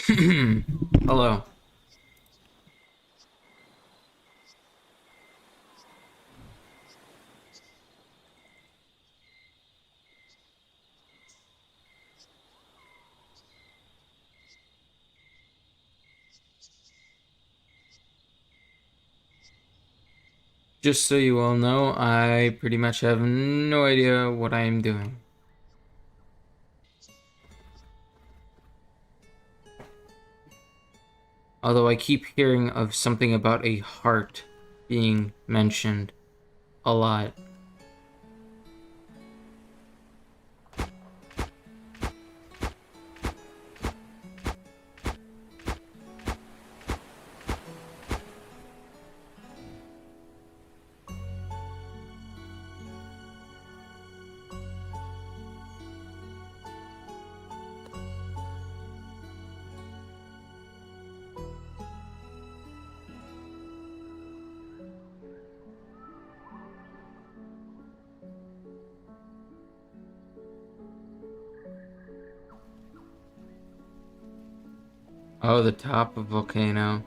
Hello. Just so you all know, I pretty much have no idea what I am doing. Although I keep hearing of something about a heart being mentioned a lot. Oh, the top of volcano.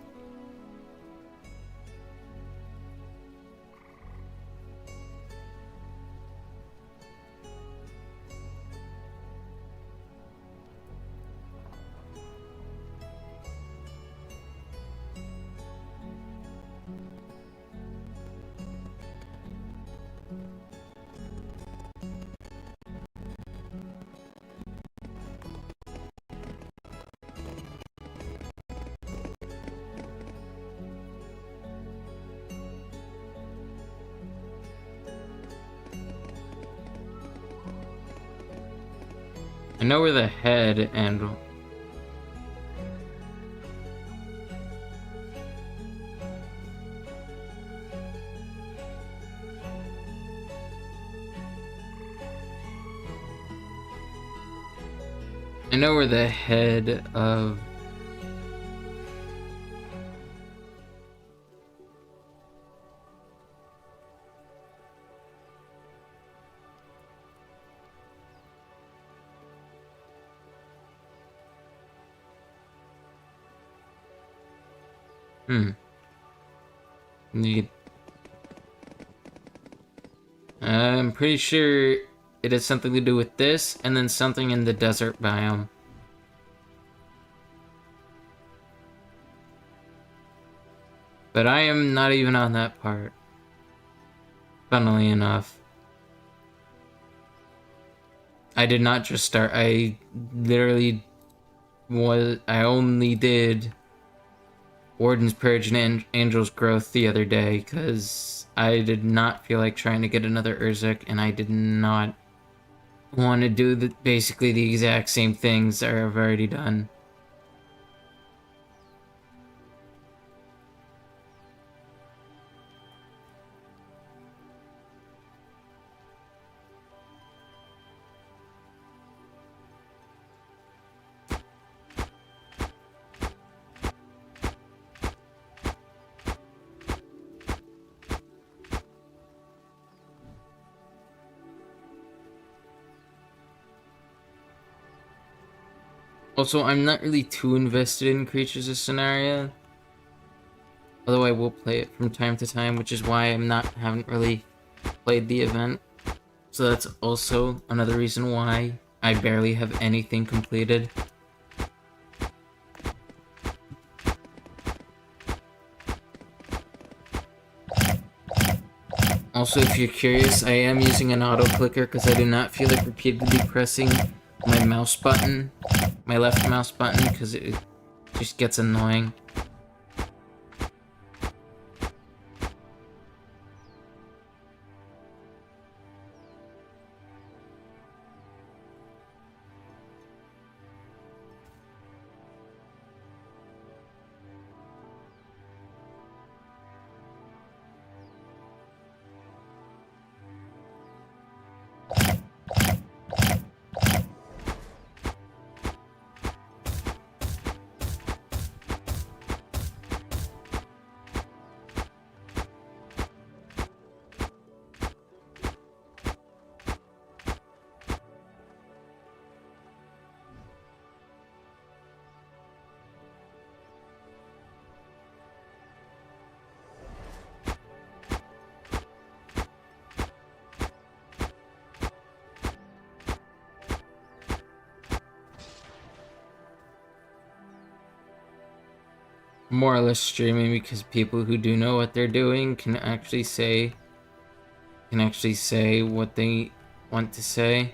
I know where the head and I know where the head of need. I'm pretty sure it has something to do with this, and then something in the desert biome. But I am not even on that part. Funnily enough. I did not just start. I literally I only did Warden's Purge and Angel's Growth the other day because I did not feel like trying to get another Urzik, and I did not want to do basically the exact same things that I've already done. Also, I'm not really too invested in Creatures of Sonaria, although I will play it from time to time, which is why haven't really played the event. So that's also another reason why I barely have anything completed. Also, if you're curious, I am using an auto clicker because I do not feel like repeatedly pressing my mouse button, my left mouse button, because it just gets annoying. more or less streaming because people who do know what they're doing can actually say what they want to say.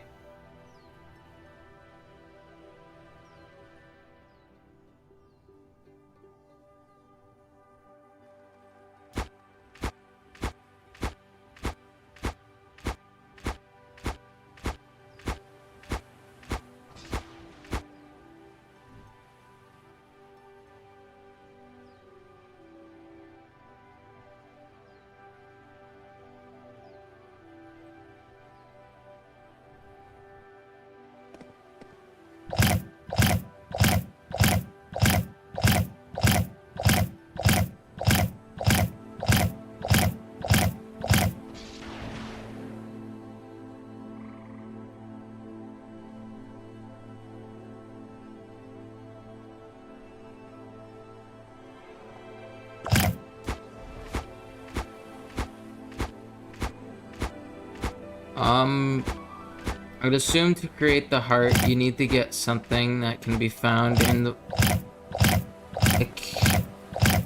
I'd assume to create the heart, you need to get something that can be found in the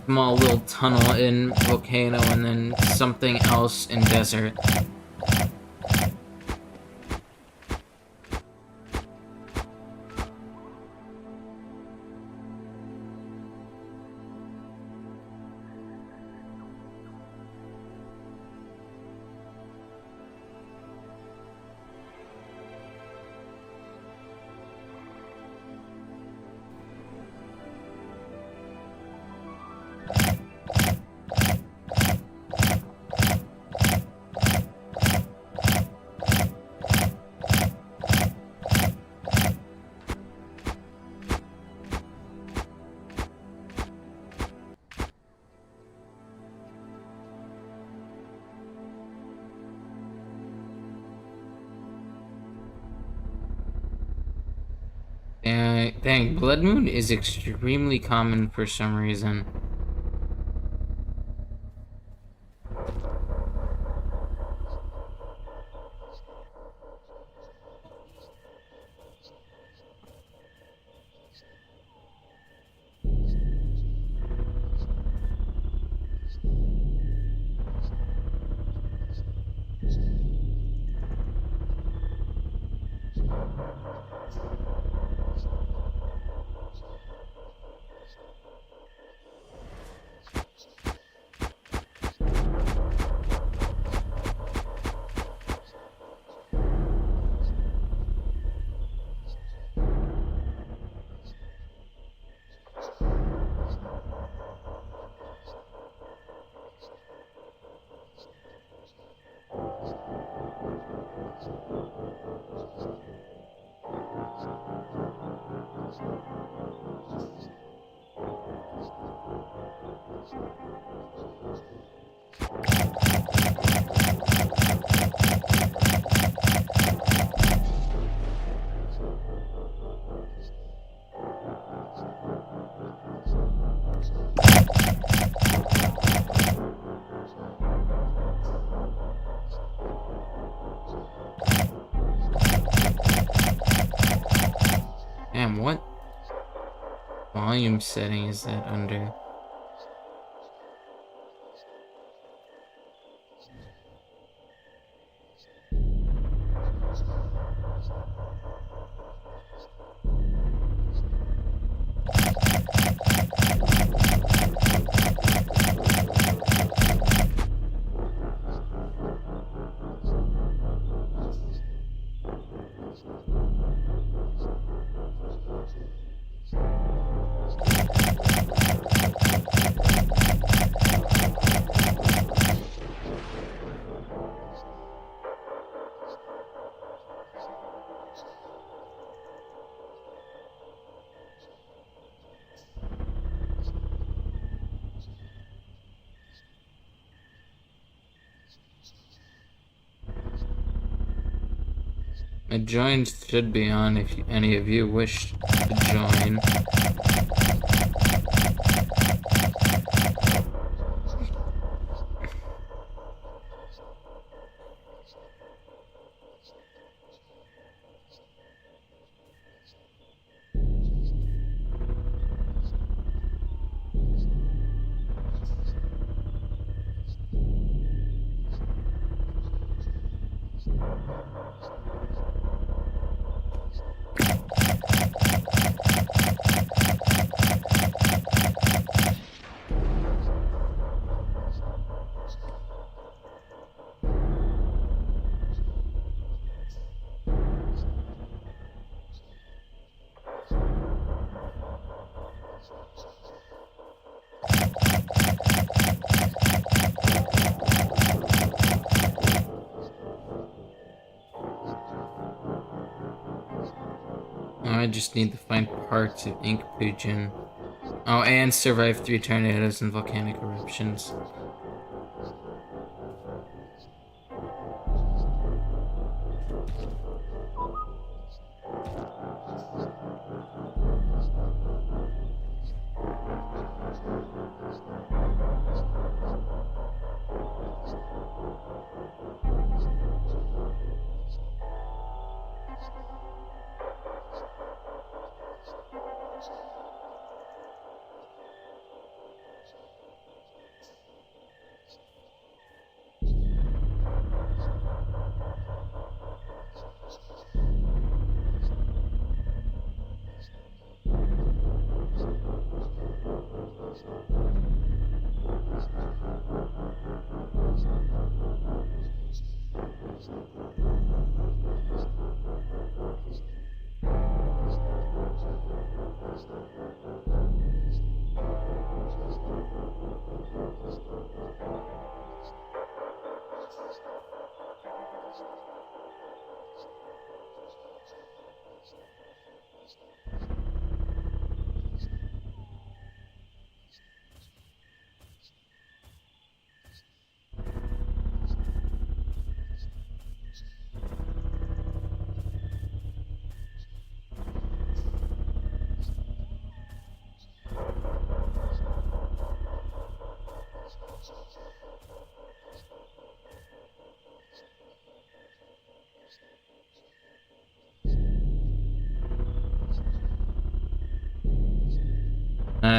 small little tunnel in volcano, and then something else in desert. Dang, blood moon is extremely common for some reason. Damn, what volume setting is that under? My join should be on if any of you wish to join. I just need to find parts of Ink Pigeon. Oh, and survive 3 tornadoes and volcanic eruptions.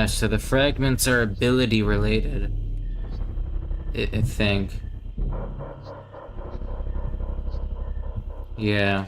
So the fragments are ability related, I think. Yeah.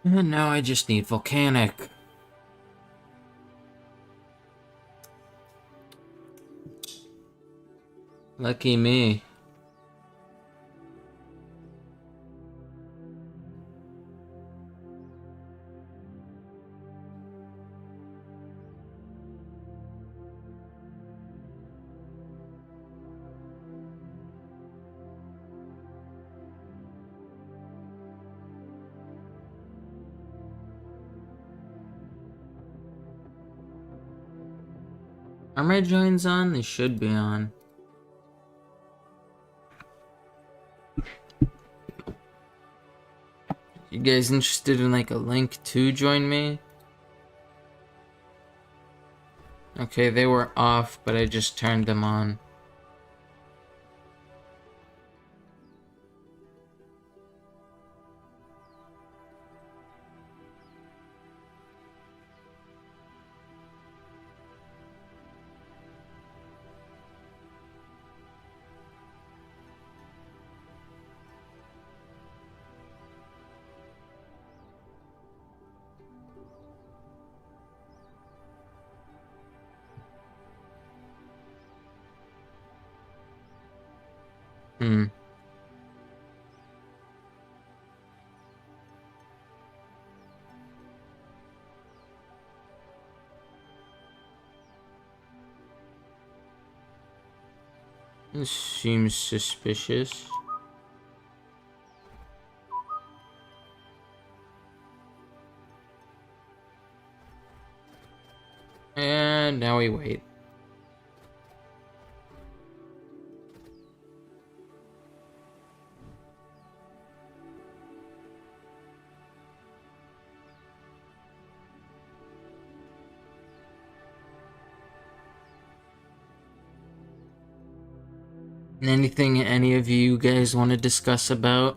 And now I just need volcanic. Lucky me. Are my joins on? They should be on. You guys interested in like a link to join me? Okay, they were off, but I just turned them on. Hmm. This seems suspicious. And now we wait. Anything any of you guys want to discuss about?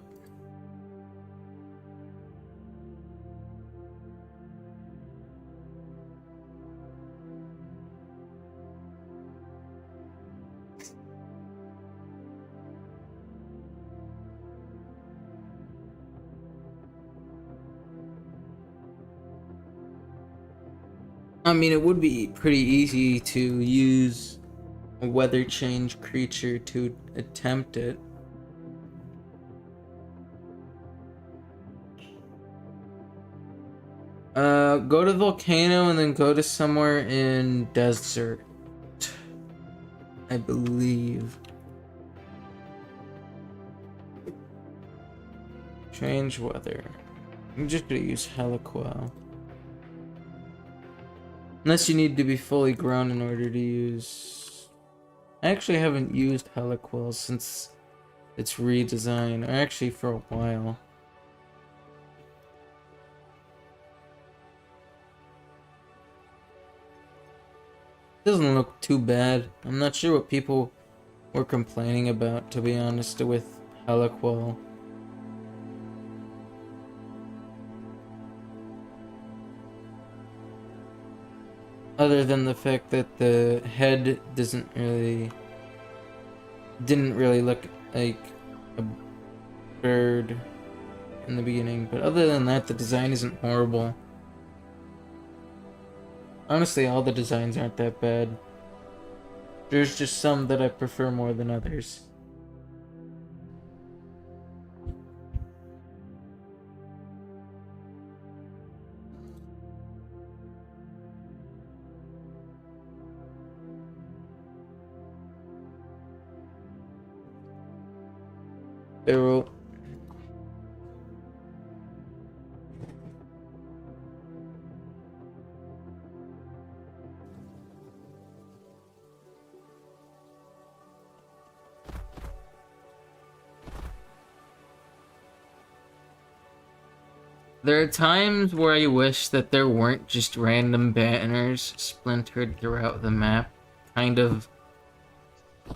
I mean, it would be pretty easy to use a weather change creature to attempt it. Go to Volcano and then go to somewhere in Desert, I believe. Change weather. I'm just gonna use Heliquel. Unless you need to be fully grown in order to use... I actually haven't used Heliquel since its redesign, or actually for a while. Doesn't look too bad. I'm not sure what people were complaining about, to be honest, with Heliquel. Other than the fact that the head didn't really look like a bird in the beginning. But other than that, the design isn't horrible. Honestly, all the designs aren't that bad. There's just some that I prefer more than others. There are times where I wish that there weren't just random banners splintered throughout the map. Kind of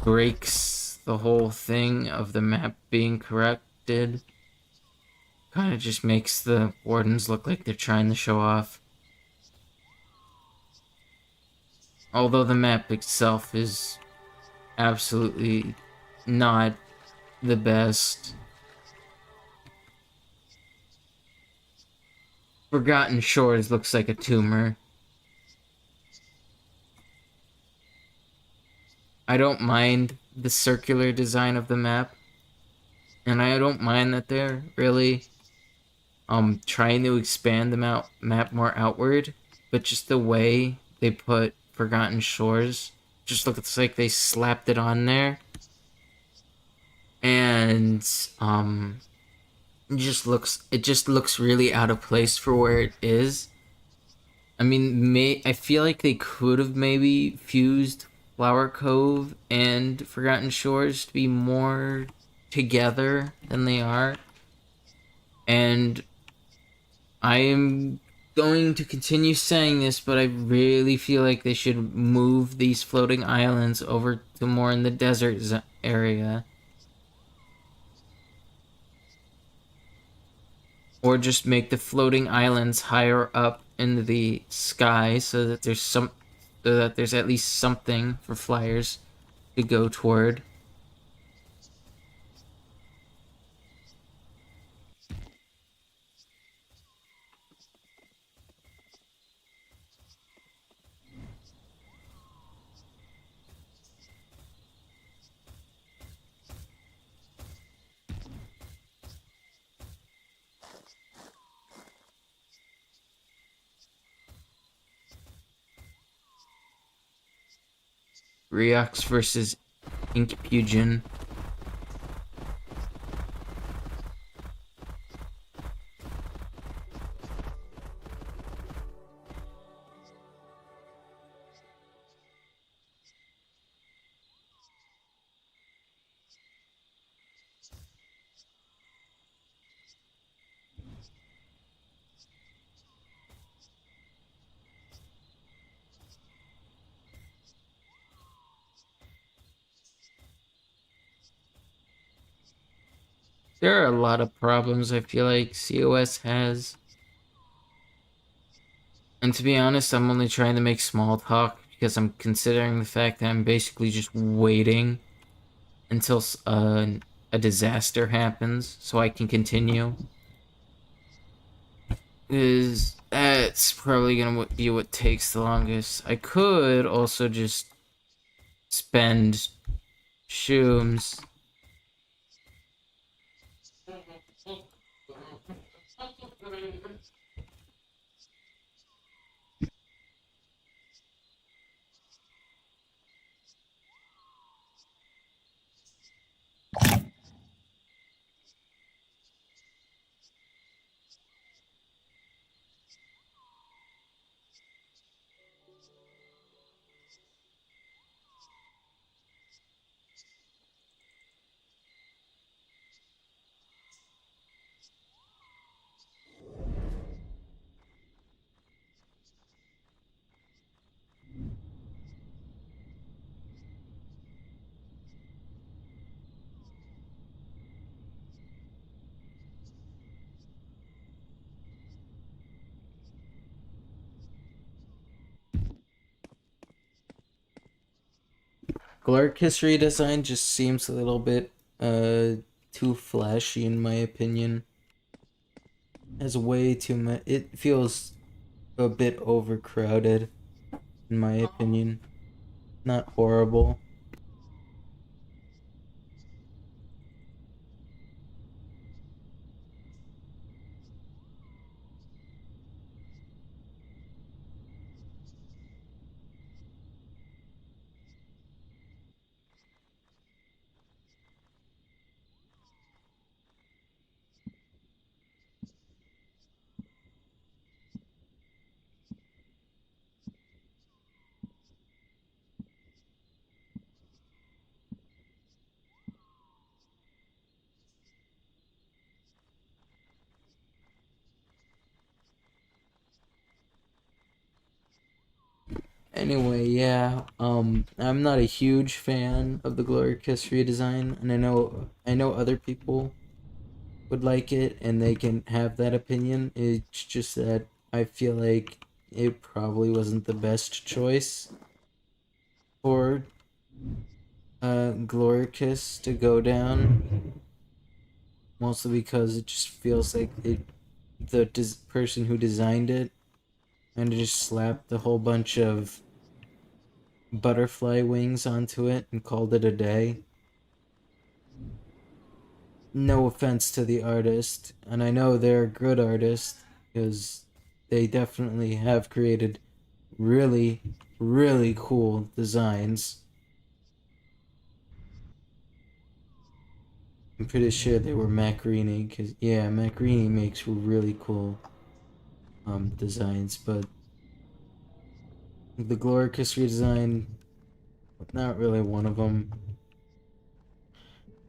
breaks the whole thing of the map being corrected. Kind of just makes the wardens look like they're trying to show off. Although the map itself is absolutely not the best. Forgotten Shores looks like a tumor. I don't mind the circular design of the map, and I don't mind that they're really trying to expand the map more outward, but just the way they put Forgotten Shores just looks like they slapped it on there, and it just looks really out of place for where it is. I mean, I feel like they could have maybe fused Flower Cove and Forgotten Shores to be more together than they are. And I am going to continue saying this, but I really feel like they should move these floating islands over to more in the desert area. Or just make the floating islands higher up in the sky so that there's at least something for flyers to go toward. Riox versus Inkpugen. There are a lot of problems I feel like COS has. And to be honest, I'm only trying to make small talk because I'm considering the fact that I'm basically just waiting until a disaster happens so I can continue. Because that's probably gonna be what takes the longest. I could also just spend shrooms. Glork history design just seems a little bit too flashy in my opinion. Has way too much. It feels a bit overcrowded in my opinion. Not horrible. Anyway, yeah, I'm not a huge fan of the Glorious History design, and I know other people would like it, and they can have that opinion. It's just that I feel like it probably wasn't the best choice for Gloricus to go down, mostly because it just feels like it the person who designed it and just slapped a whole bunch of butterfly wings onto it and called it a day. No offense to the artist, and I know they're a good artist because they definitely have created really, really cool designs. I'm pretty sure they were Macrini, because, yeah, Macrini makes really cool designs, but the Gloricus redesign, not really one of them.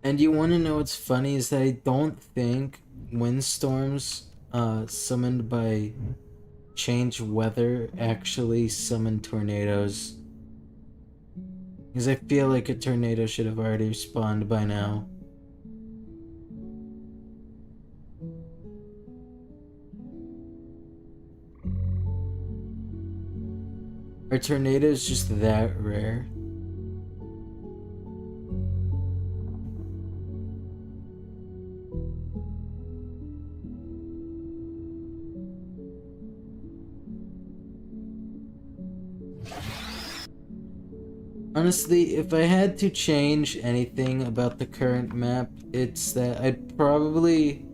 And you want to know what's funny is that I don't think windstorms summoned by change weather actually summon tornadoes. Because I feel like a tornado should have already spawned by now. Are tornadoes just that rare? Honestly, if I had to change anything about the current map, it's that I'd probably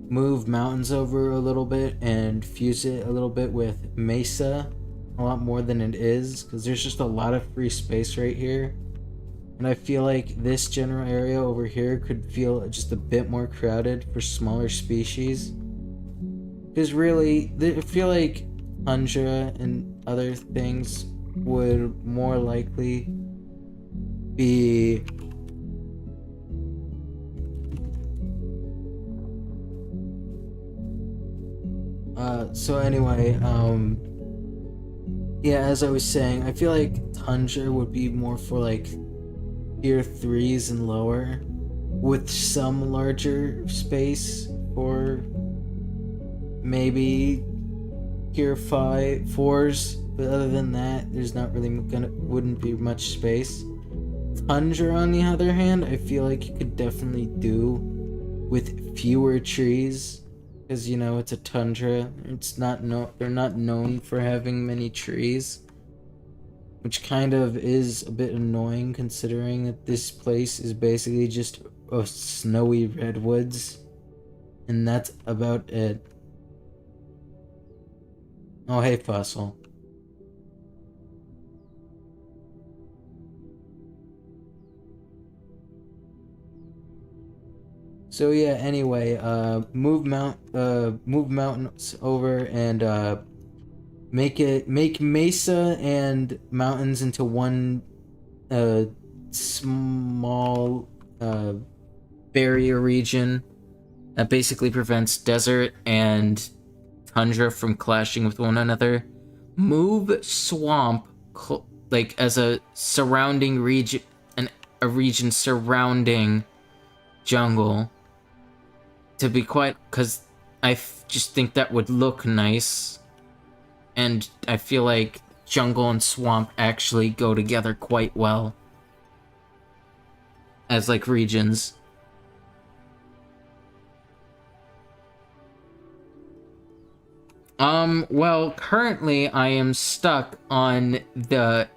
move mountains over a little bit and fuse it a little bit with Mesa a lot more than it is, because there's just a lot of free space right here. And I feel like this general area over here could feel just a bit more crowded for smaller species. Because really, I feel like tundra and other things would more likely be so anyway, yeah, as I was saying, I feel like tundra would be more for like tier 3s and lower, with some larger space for maybe tier 4s, but other than that, there's not really wouldn't be much space. Tundra, on the other hand, I feel like you could definitely do with fewer trees, because you know it's a tundra. They're not known for having many trees, which kind of is a bit annoying considering that this place is basically just a snowy redwoods, and that's about it. Oh, hey, Fossil. So yeah, anyway, move mountains over and make Mesa and mountains into one small barrier region that basically prevents desert and tundra from clashing with one another. Move swamp like as a surrounding region, a region surrounding jungle, to be quite, because just think that would look nice, and I feel like jungle and swamp actually go together quite well as like regions. Well, currently I am stuck on the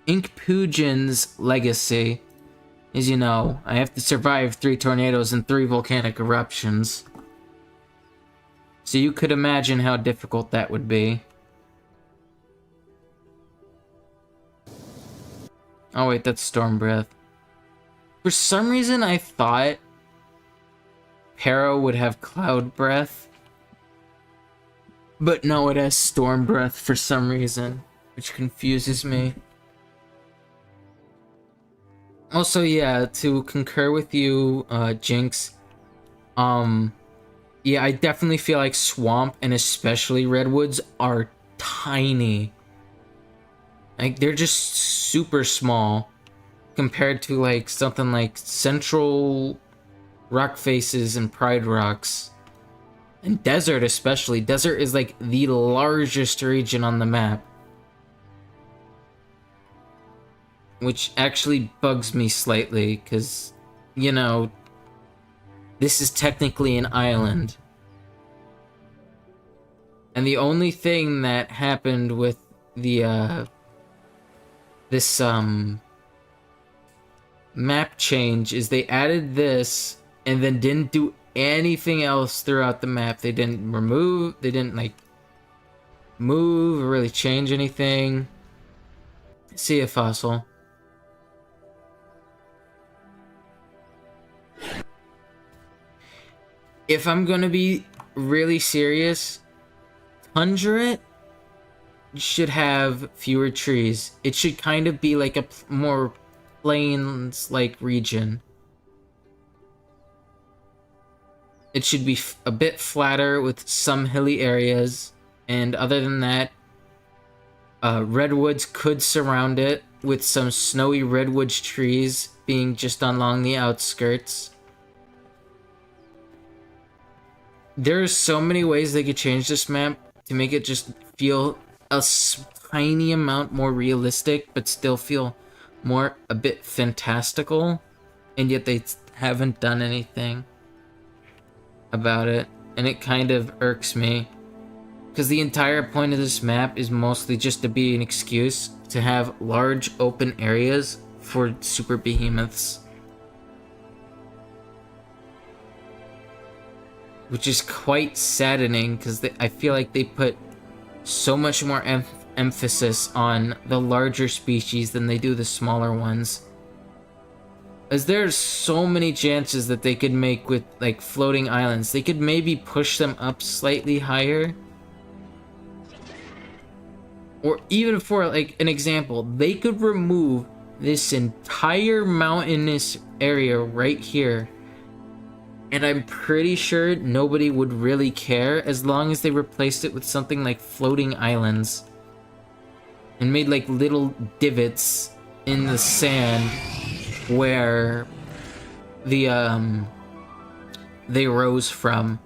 Inkpugin's legacy. As you know, I have to survive 3 tornadoes and 3 volcanic eruptions. So you could imagine how difficult that would be. Oh wait, that's Storm Breath. For some reason I thought Pero would have Cloud Breath. But no, it has Storm Breath for some reason, which confuses me. Also, yeah, to concur with you, Jinx, yeah, I definitely feel like Swamp and especially Redwoods are tiny. Like, they're just super small compared to, like, something like Central Rock Faces and Pride Rocks. And Desert especially. Desert is, like, the largest region on the map. Which actually bugs me slightly, because, you know, this is technically an island. And the only thing that happened with the this map change is they added this and then didn't do anything else throughout the map. They didn't like move or really change anything. See a fossil. If I'm gonna be really serious, Tundra should have fewer trees. It should kind of be like a more plains-like region. It should be a bit flatter with some hilly areas, and other than that, redwoods could surround it with some snowy redwood trees being just along the outskirts. There's so many ways they could change this map to make it just feel a tiny amount more realistic, but still feel more a bit fantastical, and yet they haven't done anything about it, and it kind of irks me because the entire point of this map is mostly just to be an excuse to have large open areas for super behemoths, which is quite saddening because I feel like they put so much more emphasis on the larger species than they do the smaller ones. As there's so many chances that they could make with like floating islands. They could maybe push them up slightly higher. Or even for like an example, they could remove this entire mountainous area right here. And I'm pretty sure nobody would really care as long as they replaced it with something like floating islands. And made like little divots in the sand where the they rose from.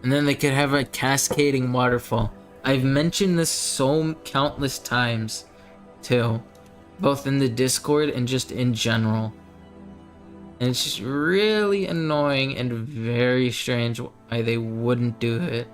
And then they could have a cascading waterfall. I've mentioned this so countless times too, both in the Discord and just in general. And it's just really annoying and very strange why they wouldn't do it.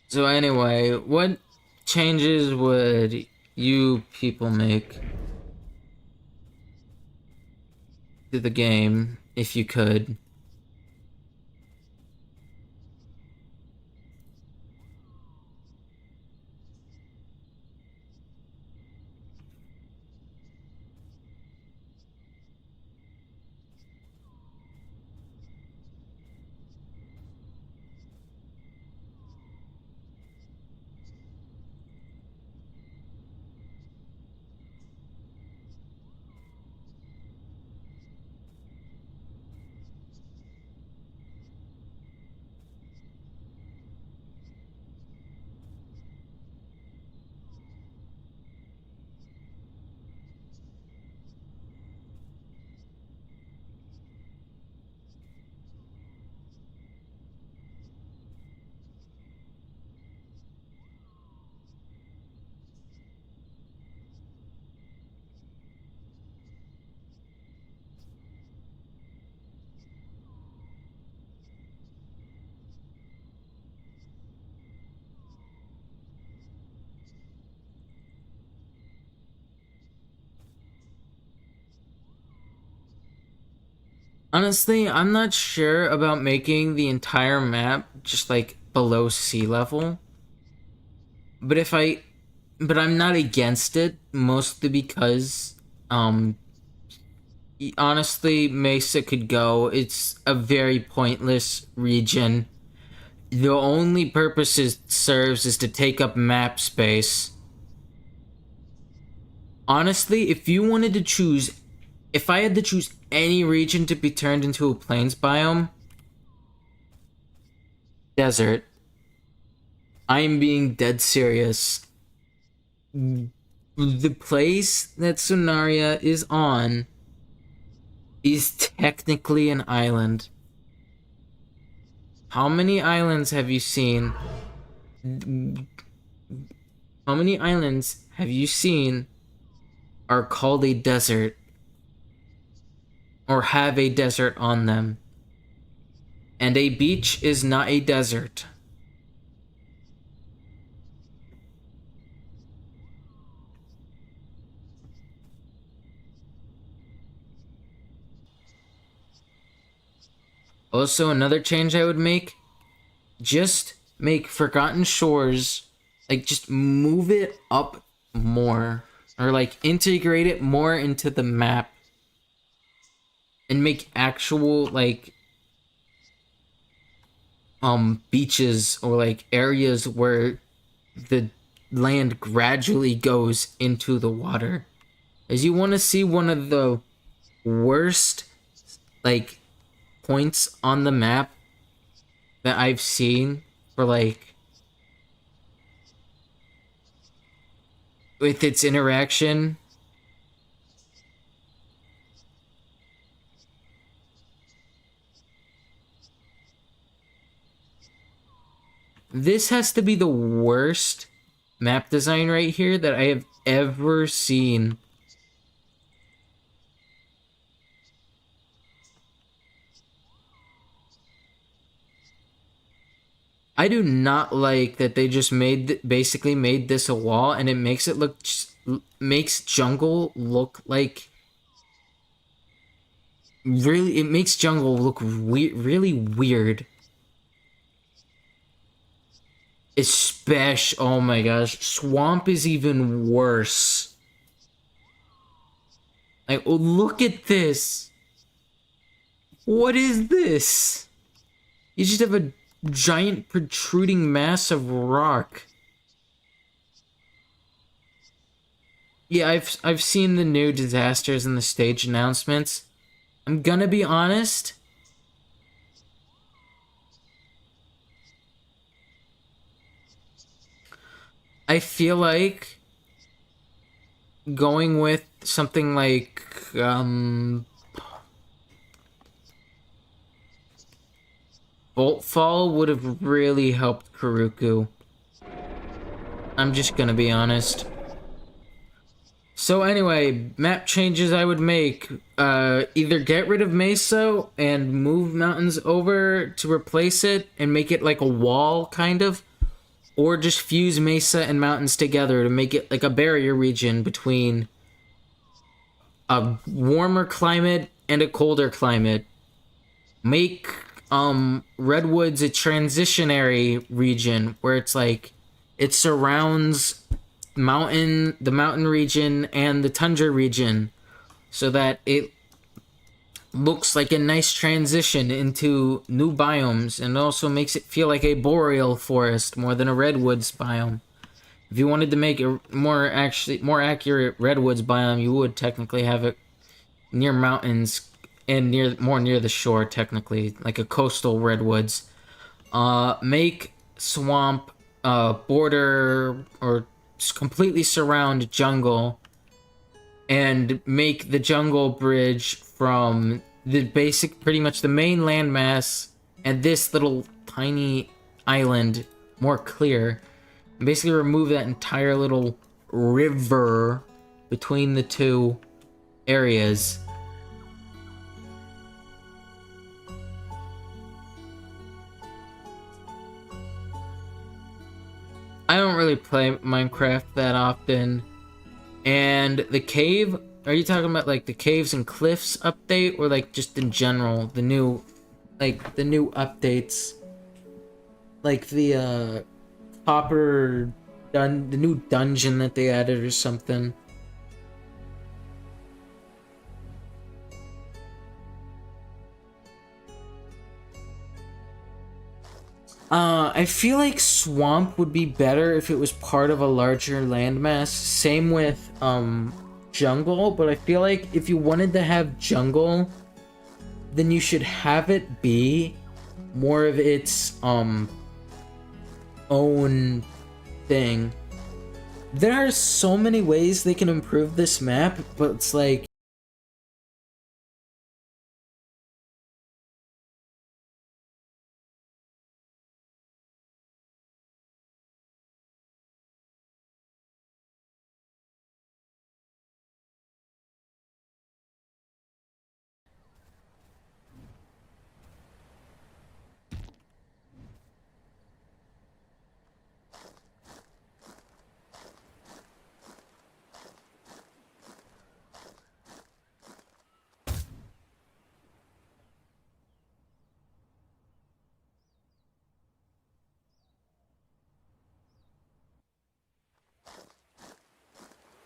So anyway, what changes would you people make to the game if you could? Honestly, I'm not sure about making the entire map just like below sea level. But I'm not against it, mostly because um Honestly, Mesa could go. It's a very pointless region. The only purpose it serves is to take up map space. Honestly, if I had to choose any region to be turned into a plains biome, desert. I'm being dead serious. The place that Sonaria is on is technically an island. How many islands have you seen? How many islands have you seen are called a desert or have a desert on them? And a beach is not a desert. Also, another change I would make, just make Forgotten Shores, like, just move it up more. Or, like, integrate it more into the map. And make actual, like, beaches or, like, areas where the land gradually goes into the water. As you want to see one of the worst, like, points on the map that I've seen for, like, with its interaction. This has to be the worst map design right here that I have ever seen. I do not like that they just basically made this a wall, and it makes jungle look like really, it makes jungle look really weird. Especially, oh my gosh, swamp is even worse. Like, oh, look at this. What is this? You just have a giant protruding mass of rock. Yeah, I've seen the new disasters and the stage announcements. I'm gonna be honest. I feel like going with something like Boltfall would have really helped Karuku. I'm just gonna be honest. So anyway, map changes I would make. Either get rid of Mesa and move mountains over to replace it and make it like a wall, kind of. Or just fuse Mesa and mountains together to make it like a barrier region between a warmer climate and a colder climate. Make Redwoods a transitionary region where it's like it surrounds the mountain region and the tundra region, so that it looks like a nice transition into new biomes, and also makes it feel like a boreal forest more than a redwoods biome. If you wanted to make a more accurate redwoods biome, you would technically have it near mountains and more near the shore, technically, like a coastal redwoods. Make swamp border or completely surround jungle, and make the jungle bridge from the basic, pretty much the main landmass and this little tiny island more clear. And basically remove that entire little river between the two areas. I don't really play Minecraft that often. And the cave, are you talking about like the caves and cliffs update, or like just in general, the new updates? Like the the new dungeon that they added or something. I feel like swamp would be better if it was part of a larger landmass. Same with jungle, but I feel like if you wanted to have jungle, then you should have it be more of its own thing. There are so many ways they can improve this map, but it's like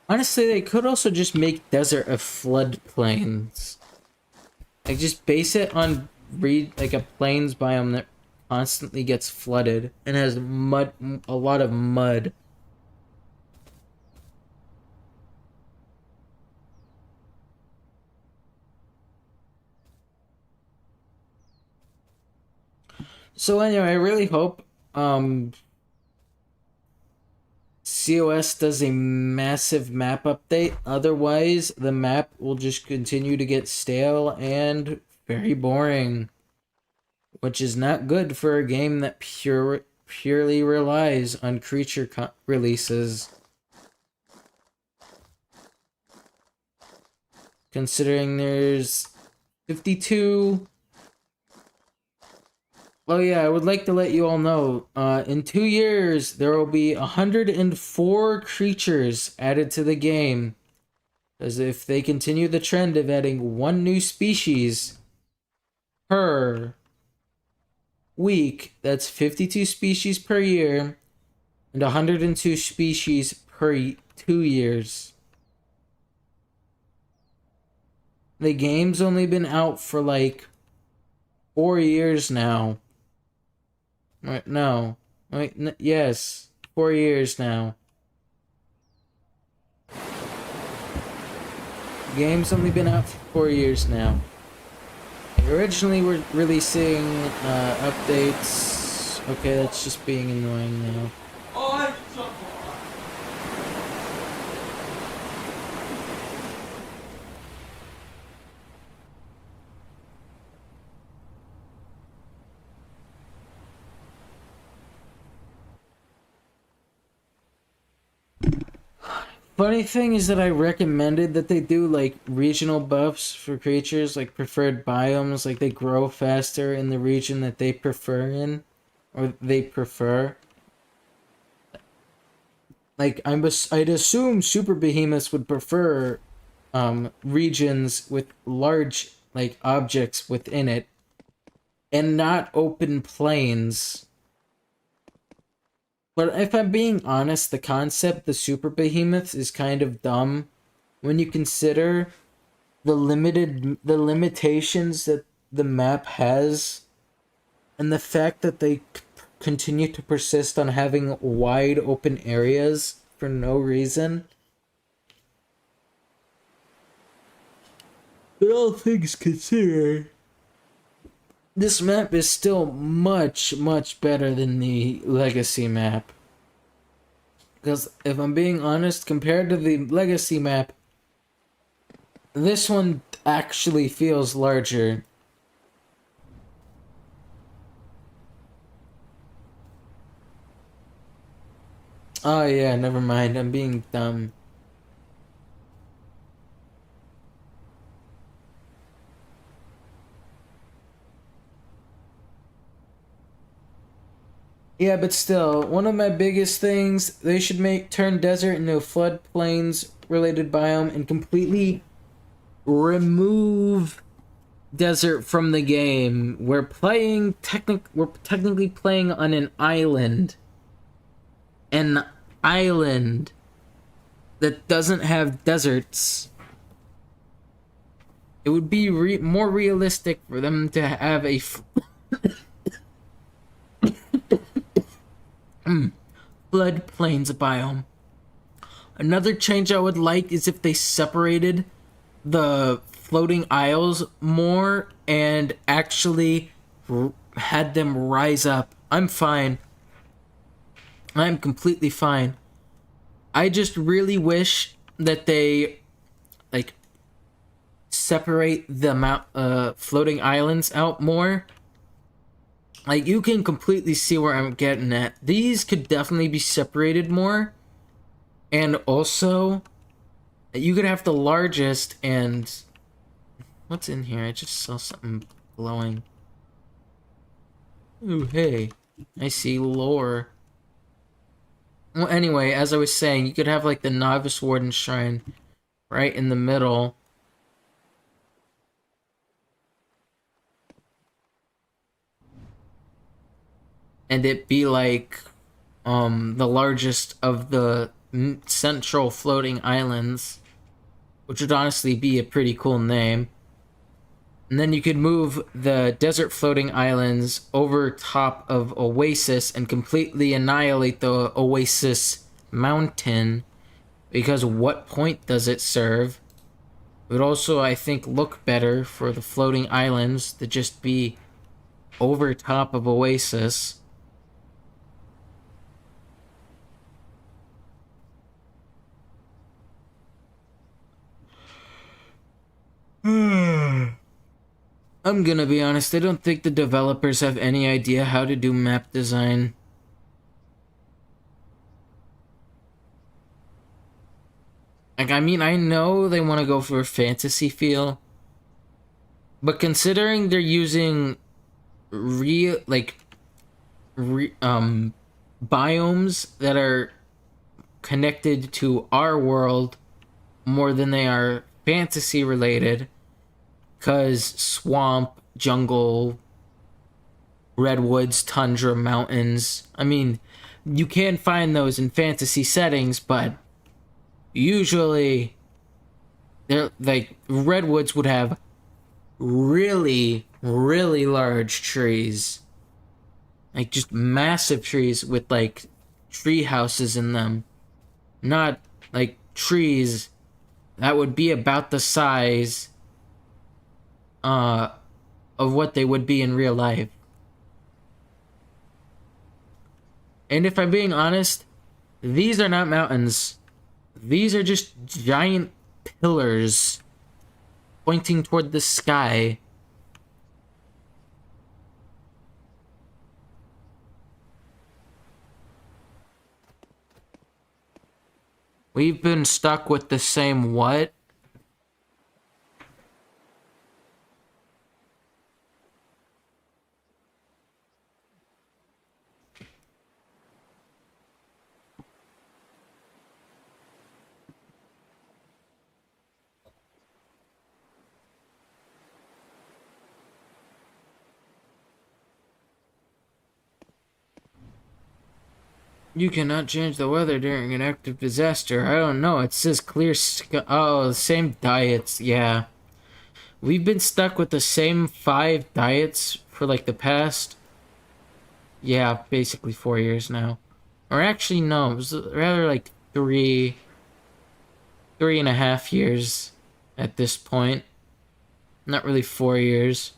honestly, they could also just make desert a floodplains. Like, just base it on like a plains biome that constantly gets flooded and has mud, a lot of mud. So anyway, I really hope COS does a massive map update. Otherwise, the map will just continue to get stale and very boring, which is not good for a game that purely relies on creature releases. Considering there's 52. Oh yeah, I would like to let you all know, in 2 years, there will be 104 creatures added to the game. As if they continue the trend of adding one new species per week, that's 52 species per year, and 102 species per 2 years. The game's only been out for like 4 years now. Right? No. Wait, yes. 4 years now. The game's only been out for 4 years now. Originally, we're releasing updates. Okay, that's just being annoying now. Funny thing is that I recommended that they do like regional buffs for creatures, like preferred biomes, like they grow faster in the region that they prefer in, or they prefer. Like I'd assume super behemoths would prefer regions with large like objects within it and not open plains. But if I'm being honest, the concept, the super behemoths, is kind of dumb when you consider the limitations that the map has and the fact that they continue to persist on having wide open areas for no reason. But all things considered, this map is still much, much better than the Legacy map. Because if I'm being honest, compared to the Legacy map, this one actually feels larger. Oh yeah, never mind, I'm being dumb. Yeah, but still, one of my biggest things, they should turn desert into a floodplains related biome and completely remove desert from the game. We're technically playing on an island. An island that doesn't have deserts. It would be more realistic for them to have a Floodplains biome. Another change I would like is if they separated the floating isles more and actually had them rise up. I'm fine. I'm completely fine. I just really wish that they like separate the floating islands out more. Like, you can completely see where I'm getting at. These could definitely be separated more. And also, you could have the largest and... What's in here? I just saw something glowing. Ooh, hey. I see lore. Well, anyway, as I was saying, you could have, like, the Novice Warden Shrine right in the middle. And it be, like, the largest of the central floating islands, which would honestly be a pretty cool name. And then you could move the desert floating islands over top of Oasis and completely annihilate the Oasis mountain, because what point does it serve? It would also, I think, look better for the floating islands to just be over top of Oasis. I'm gonna be honest, I don't think the developers have any idea how to do map design. Like, I mean, I know they want to go for a fantasy feel, but considering they're using real, like, biomes that are connected to our world more than they are fantasy related, because swamp, jungle, redwoods, tundra, mountains. I mean, you can find those in fantasy settings, but usually they're like redwoods would have really, really large trees. Like, just massive trees with like tree houses in them. Not like trees that would be about the size uh of what they would be in real life. And if I'm being honest, these are not mountains. These are just giant pillars pointing toward the sky. We've been stuck with the same what? You cannot change the weather during an active disaster. I don't know. It says clear sky. Oh, the same diets. Yeah. We've been stuck with the same 5 diets for like the past, yeah, basically 4 years now. Or actually, no, it was rather like 3.5 years at this point. Not really 4 years.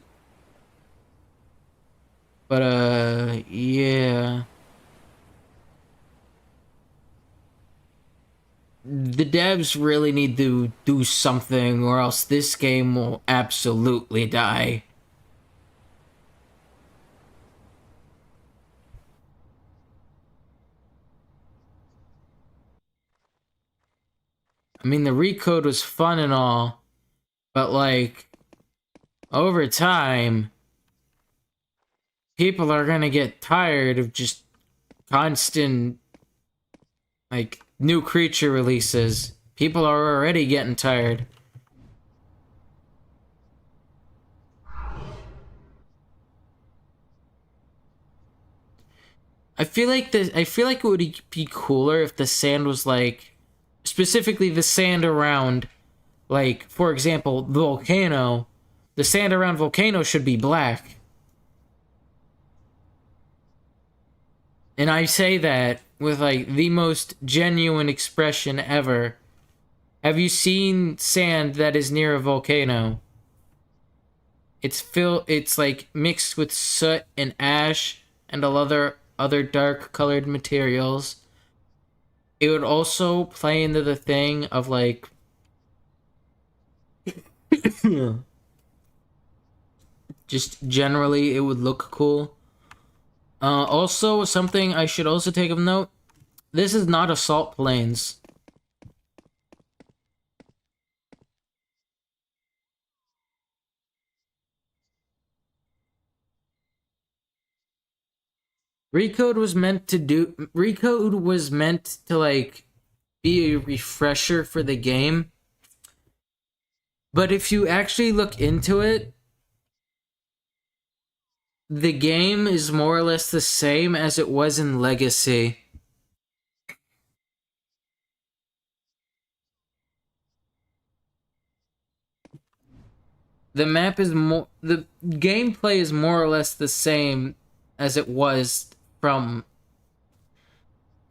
But, yeah. The devs really need to do something, or else this game will absolutely die. I mean, the recode was fun and all, but like, over time, people are gonna get tired of just constant, like, new creature releases. People are already getting tired. I feel like it would be cooler if the sand was like, specifically the sand around, like, for example, the volcano. The sand around volcano should be black. And I say that with like the most genuine expression ever. Have you seen sand that is near a volcano? It's like mixed with soot and ash and other dark colored materials. It would also play into the thing of like just generally it would look cool. Also, something I should also take of note: this is not Assault Planes. Recode was meant to like be a refresher for the game. But if you actually look into it, the game is more or less the same as it was in Legacy. The gameplay is more or less the same as it was from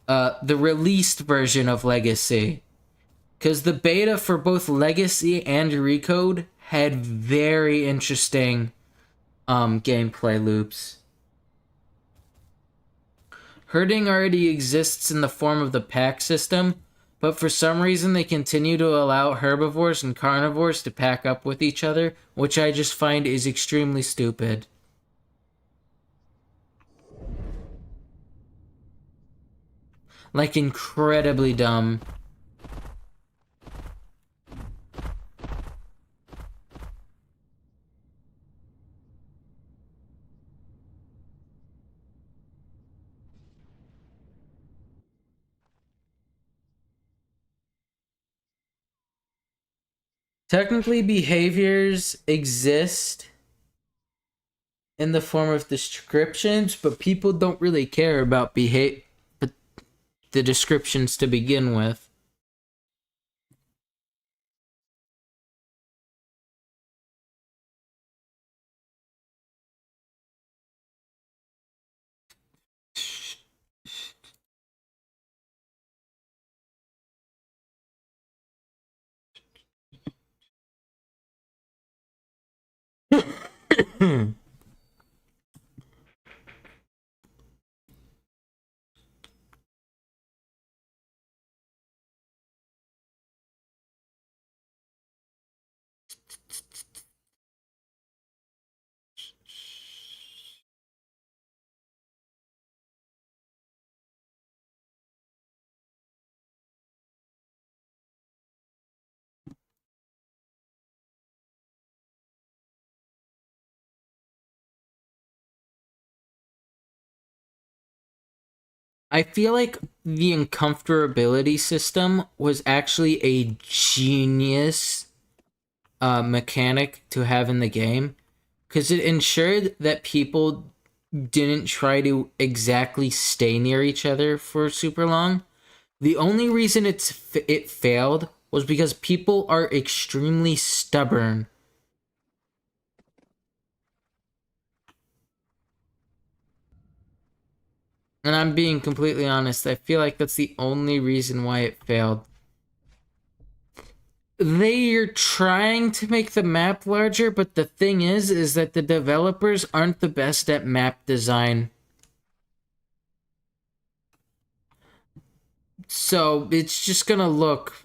the released version of Legacy. Because the beta for both Legacy and Recode had very interesting gameplay loops. Herding already exists in the form of the pack system, but for some reason they continue to allow herbivores and carnivores to pack up with each other, which I just find is extremely stupid. Like, incredibly dumb. Technically, behaviors exist in the form of descriptions, but people don't really care about the descriptions to begin with. I feel like the uncomfortability system was actually a genius mechanic to have in the game because it ensured that people didn't try to exactly stay near each other for super long. The only reason it failed was because people are extremely stubborn. And I'm being completely honest, I feel like that's the only reason why it failed. They're trying to make the map larger, but the thing is that the developers aren't the best at map design. So it's just gonna look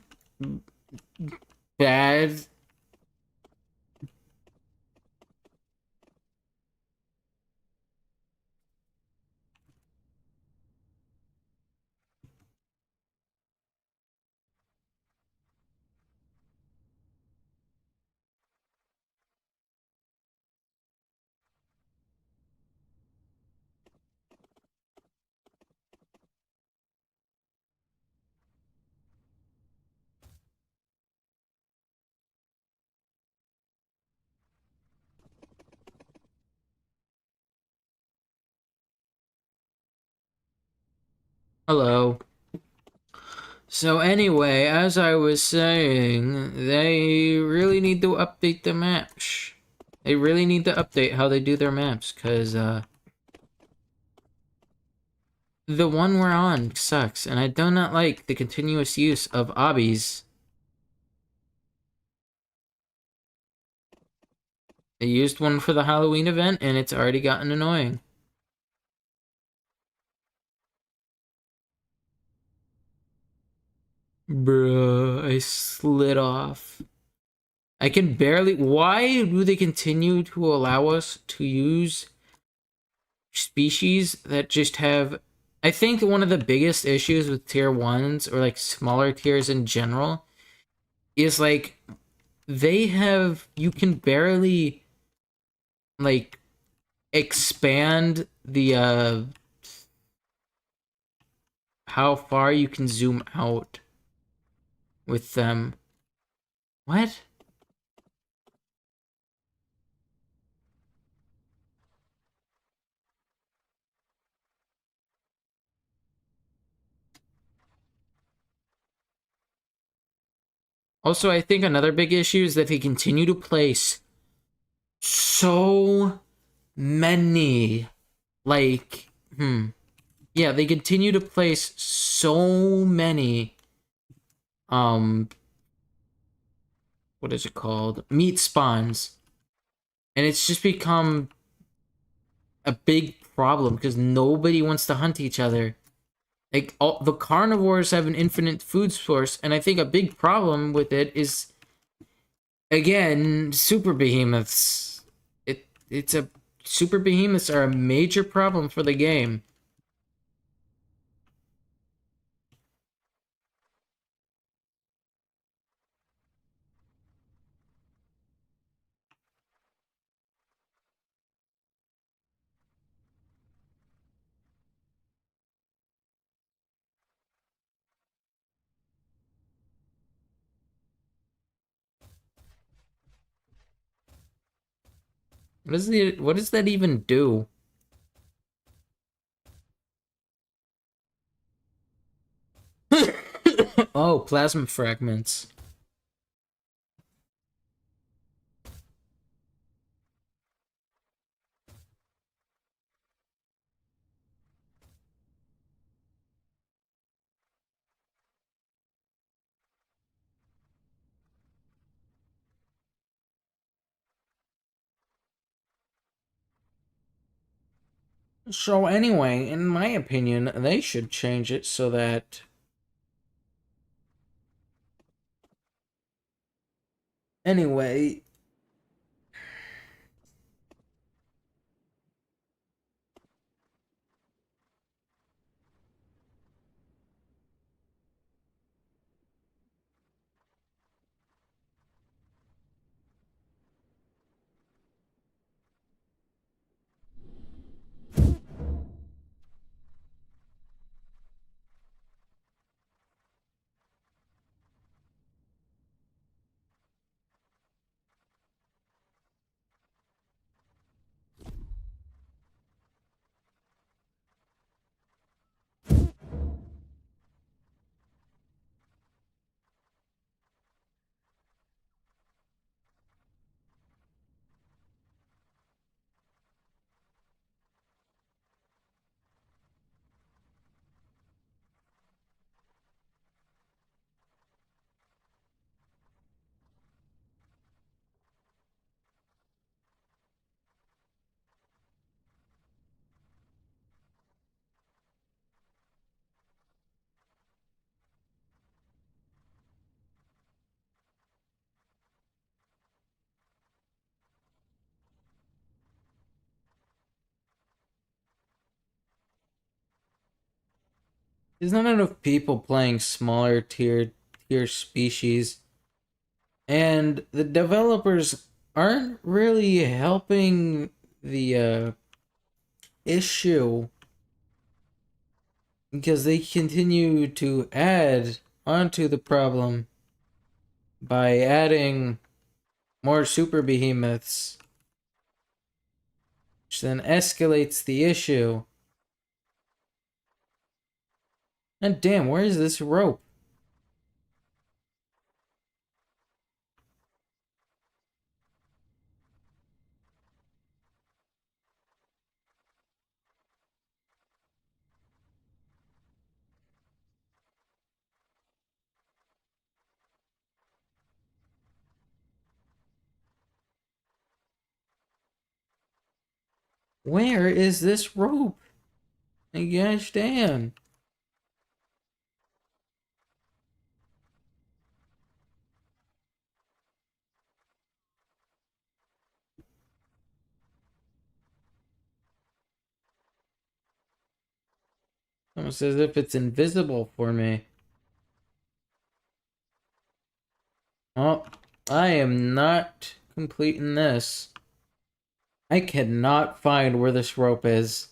bad. Hello. So anyway, as I was saying, they really need to update the maps. They really need to update how they do their maps, because, The one we're on sucks, and I do not like the continuous use of obbies. They used one for the Halloween event, and it's already gotten annoying. Bruh, I slid off. I can barely. Why do they continue to allow us to use species that just have. I think one of the biggest issues with tier ones or like smaller tiers in general is like they have. You can barely like expand the how far you can zoom out with them. What? Also, I think another big issue is that they continue to place so many, like, yeah, they continue to place so many, um, what is it called? Meat spawns. And it's just become a big problem because nobody wants to hunt each other. Like, all, the carnivores have an infinite food source, and I think a big problem with it is again, super behemoths. It's a super behemoths are a major problem for the game. What does that even do? Oh, plasma fragments. So anyway, in my opinion, they should change it so that anyway, there's not enough people playing smaller tier species, and the developers aren't really helping the issue because they continue to add onto the problem by adding more super behemoths, which then escalates the issue. And damn, where is this rope? Where is this rope? Gosh damn. Almost as if it's invisible for me. Oh, I am not completing this. I cannot find where this rope is.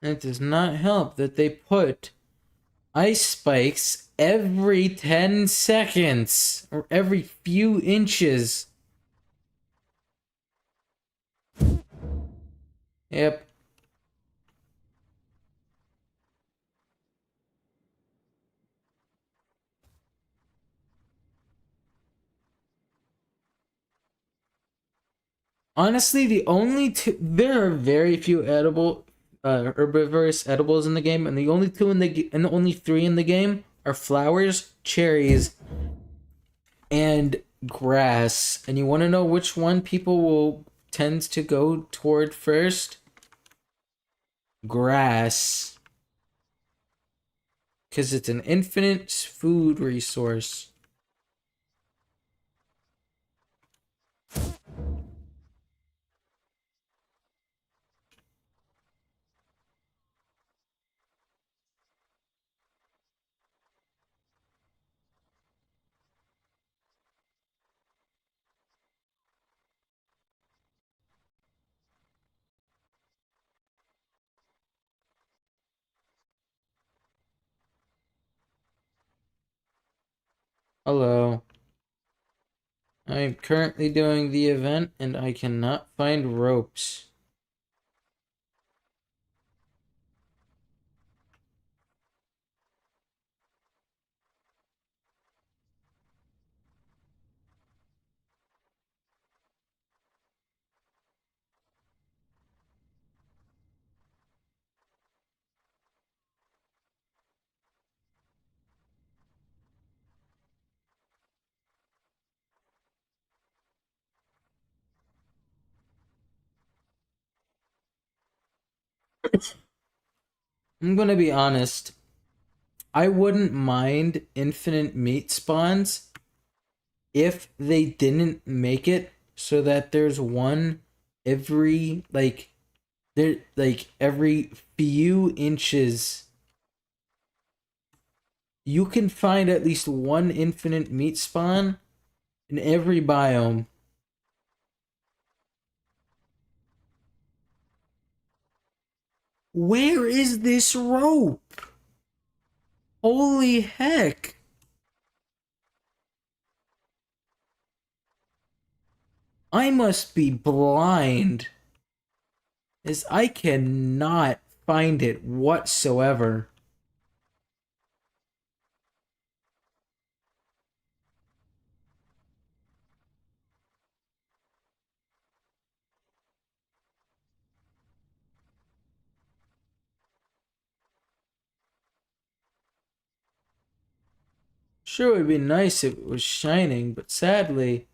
It does not help that they put ice spikes every 10 seconds or every few inches. Yep. Honestly, the only two, there are very few edible herbivorous edibles in the game, and the only two in and the only three in the game are flowers, cherries, and grass. And you want to know which one people will tend to go toward first? Grass, because it's an infinite food resource. Hello. I am currently doing the event and I cannot find ropes. I'm gonna be honest. I wouldn't mind infinite meat spawns if they didn't make it so that there's one every every few inches. You can find at least one infinite meat spawn in every biome. Where is this rope? Holy heck. I must be blind, as I cannot find it whatsoever. Sure, it would be nice if it was shining, but sadly,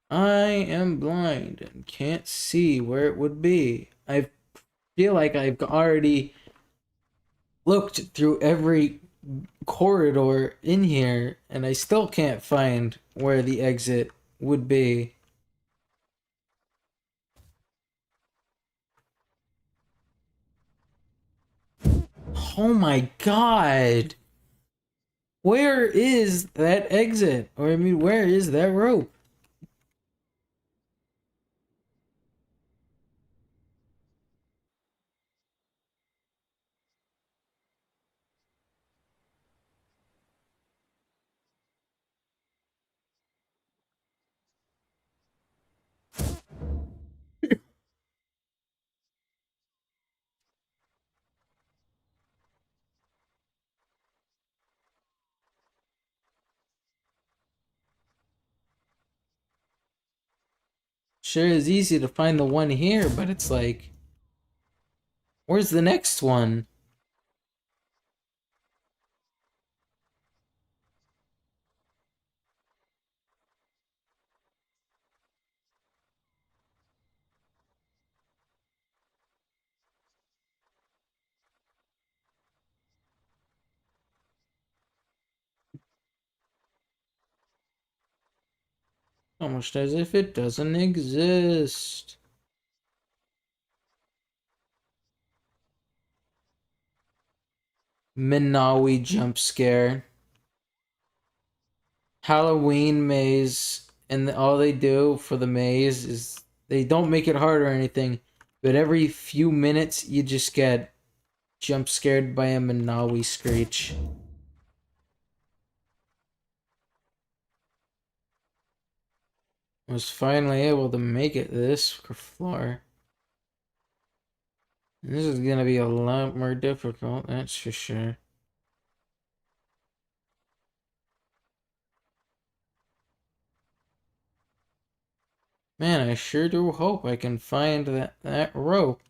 I am blind and can't see where it would be. I feel like I've already looked through every corridor in here, and I still can't find where the exit would be. Oh my god! Where is that exit? Or, I mean, where is that rope? Sure is easy to find the one here, but it's like, where's the next one? Almost as if it doesn't exist. Minawi jump scare. Halloween maze, and all they do for the maze is they don't make it hard or anything, but every few minutes you just get jump scared by a Minawi screech. I was finally able to make it this floor. This is gonna be a lot more difficult, that's for sure. Man, I sure do hope I can find that rope.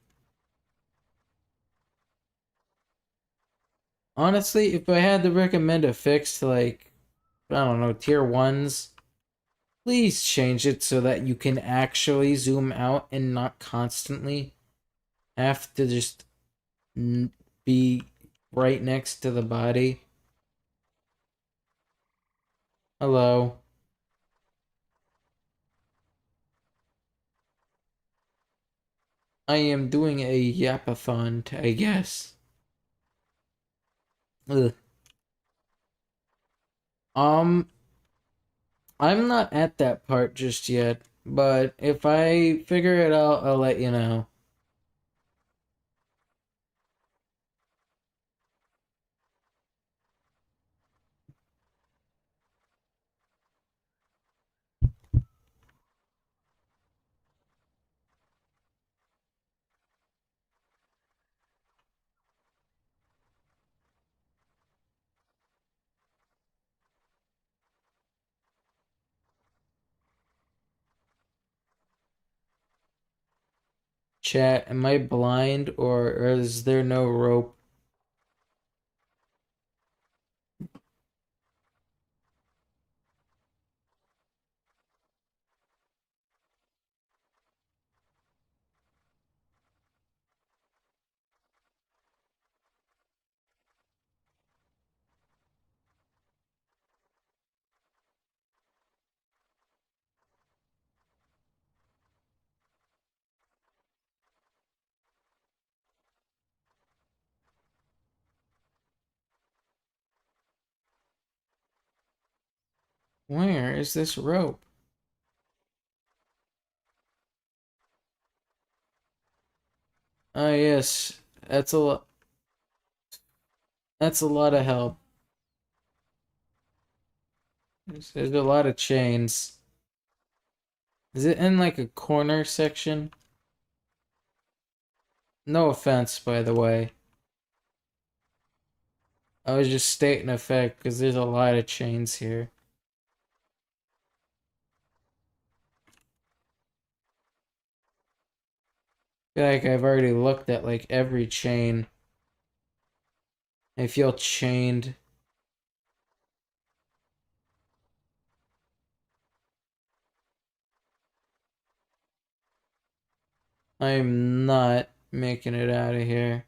Honestly, if I had to recommend a fix to like, I don't know, tier ones, please change it so that you can actually zoom out and not constantly have to just be right next to the body. Hello. I am doing a yapathon, I guess. Ugh. Um, I'm not at that part just yet, but if I figure it out, I'll let you know. Chat, am I blind or is there no rope? Where is this rope? Ah, yes. That's a lot. That's a lot of help. There's a lot of chains. Is it in like a corner section? No offense, by the way. I was just stating a fact because there's a lot of chains here. I feel like I've already looked at like every chain. I feel chained. I'm not making it out of here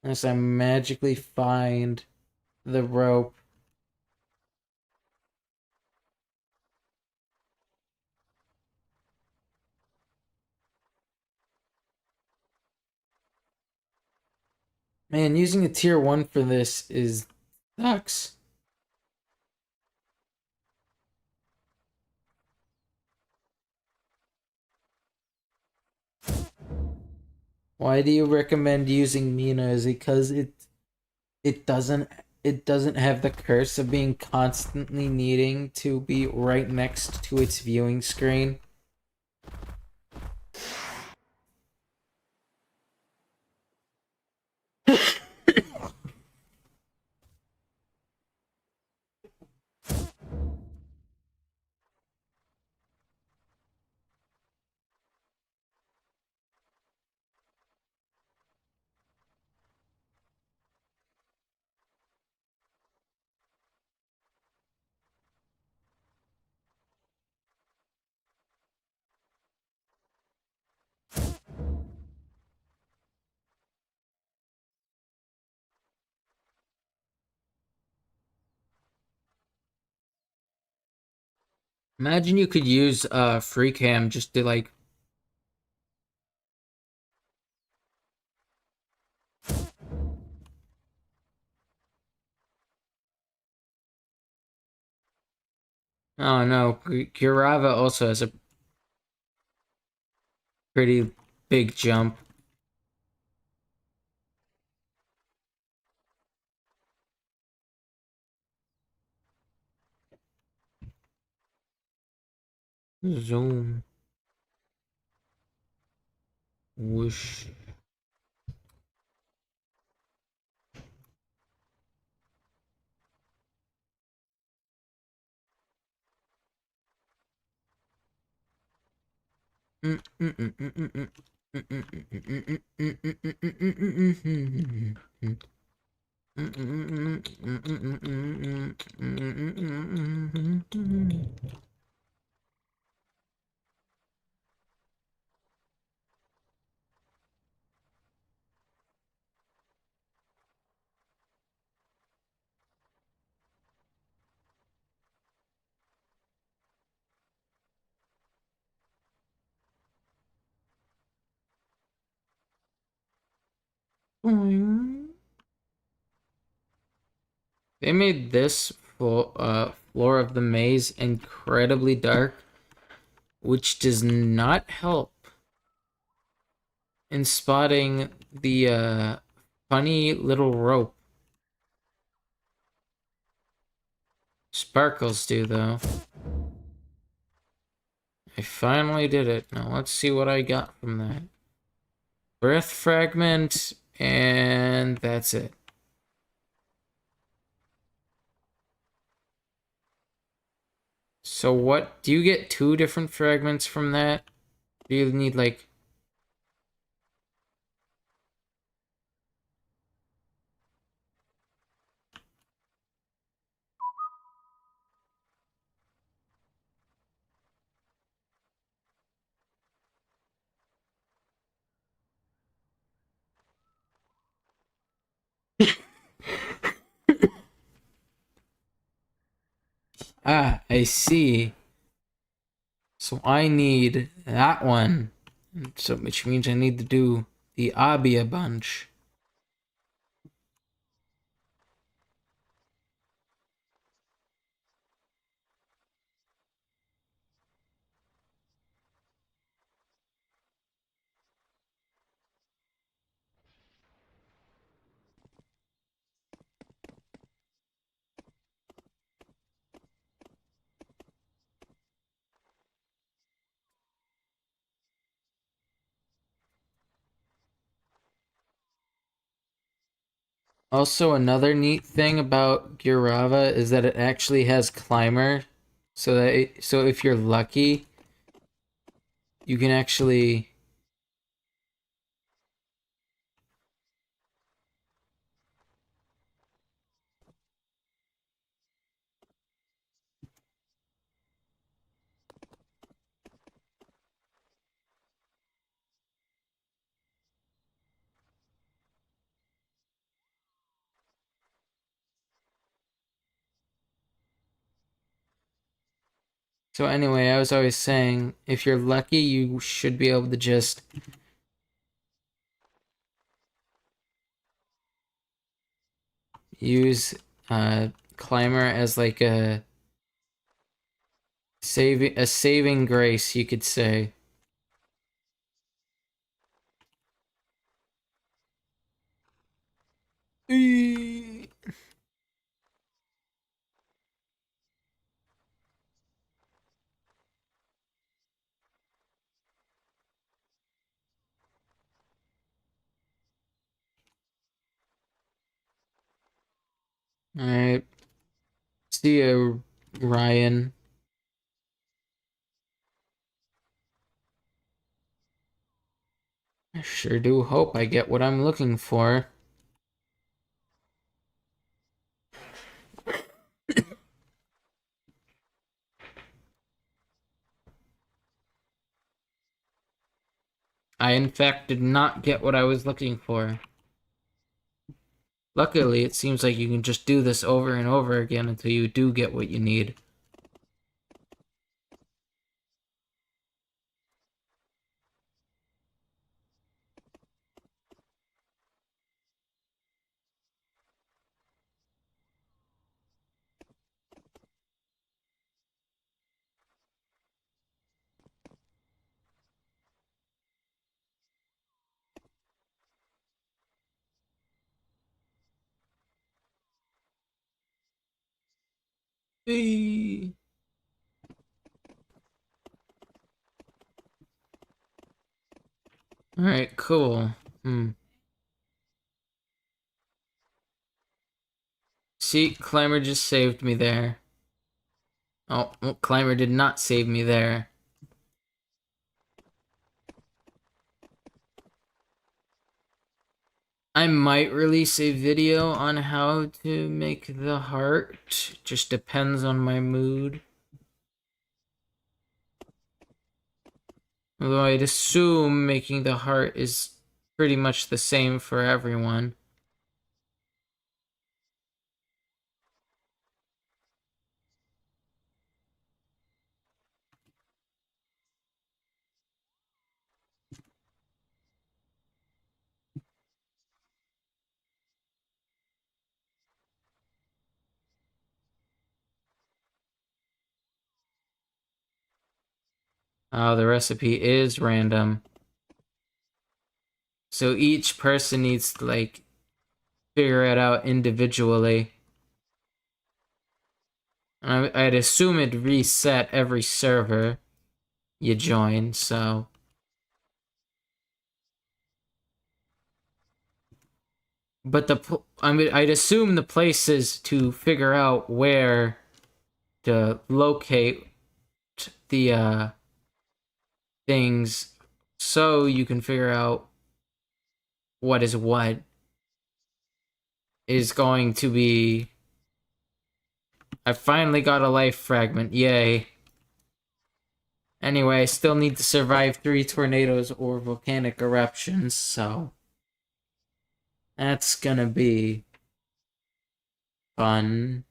unless I magically find the rope. Man, using a tier 1 for this is sucks. Why do you recommend using Mina? Is it because it doesn't it doesn't have the curse of being constantly needing to be right next to its viewing screen? Imagine you could use free cam just to like. Oh no, Kurava also has a pretty big jump. Zoom. Whoosh. They made this floor of the maze incredibly dark, which does not help in spotting the funny little rope. Sparkles do, though. I finally did it. Now let's see what I got from that. Breath fragment, and that's it. So what, do you get two different fragments from that? Do you need like... Ah, I see. So I need that one. So, which means I need to do the Abia bunch. Also, another neat thing about Gurava is that it actually has climber, so that so if you're lucky, you can actually... So anyway, I was always saying, if you're lucky, you should be able to just use climber as like a saving grace, you could say. Alright, see you, Ryan. I sure do hope I get what I'm looking for. I, in fact, did not get what I was looking for. Luckily, it seems like you can just do this over and over again until you do get what you need. Eee. All right, cool. Hmm. See, Climber just saved me there. Oh, well, Climber did not save me there. I might release a video on how to make the heart. Just depends on my mood. Although I'd assume making the heart is pretty much the same for everyone. Oh, the recipe is random. So each person needs to, like, figure it out individually. I'd assume it'd reset every server you join, so. But I'd assume the places to figure out where to locate the things so you can figure out what is going to be. I finally got a life fragment, yay. Anyway, I still need to survive 3 tornadoes or volcanic eruptions, so that's gonna be fun.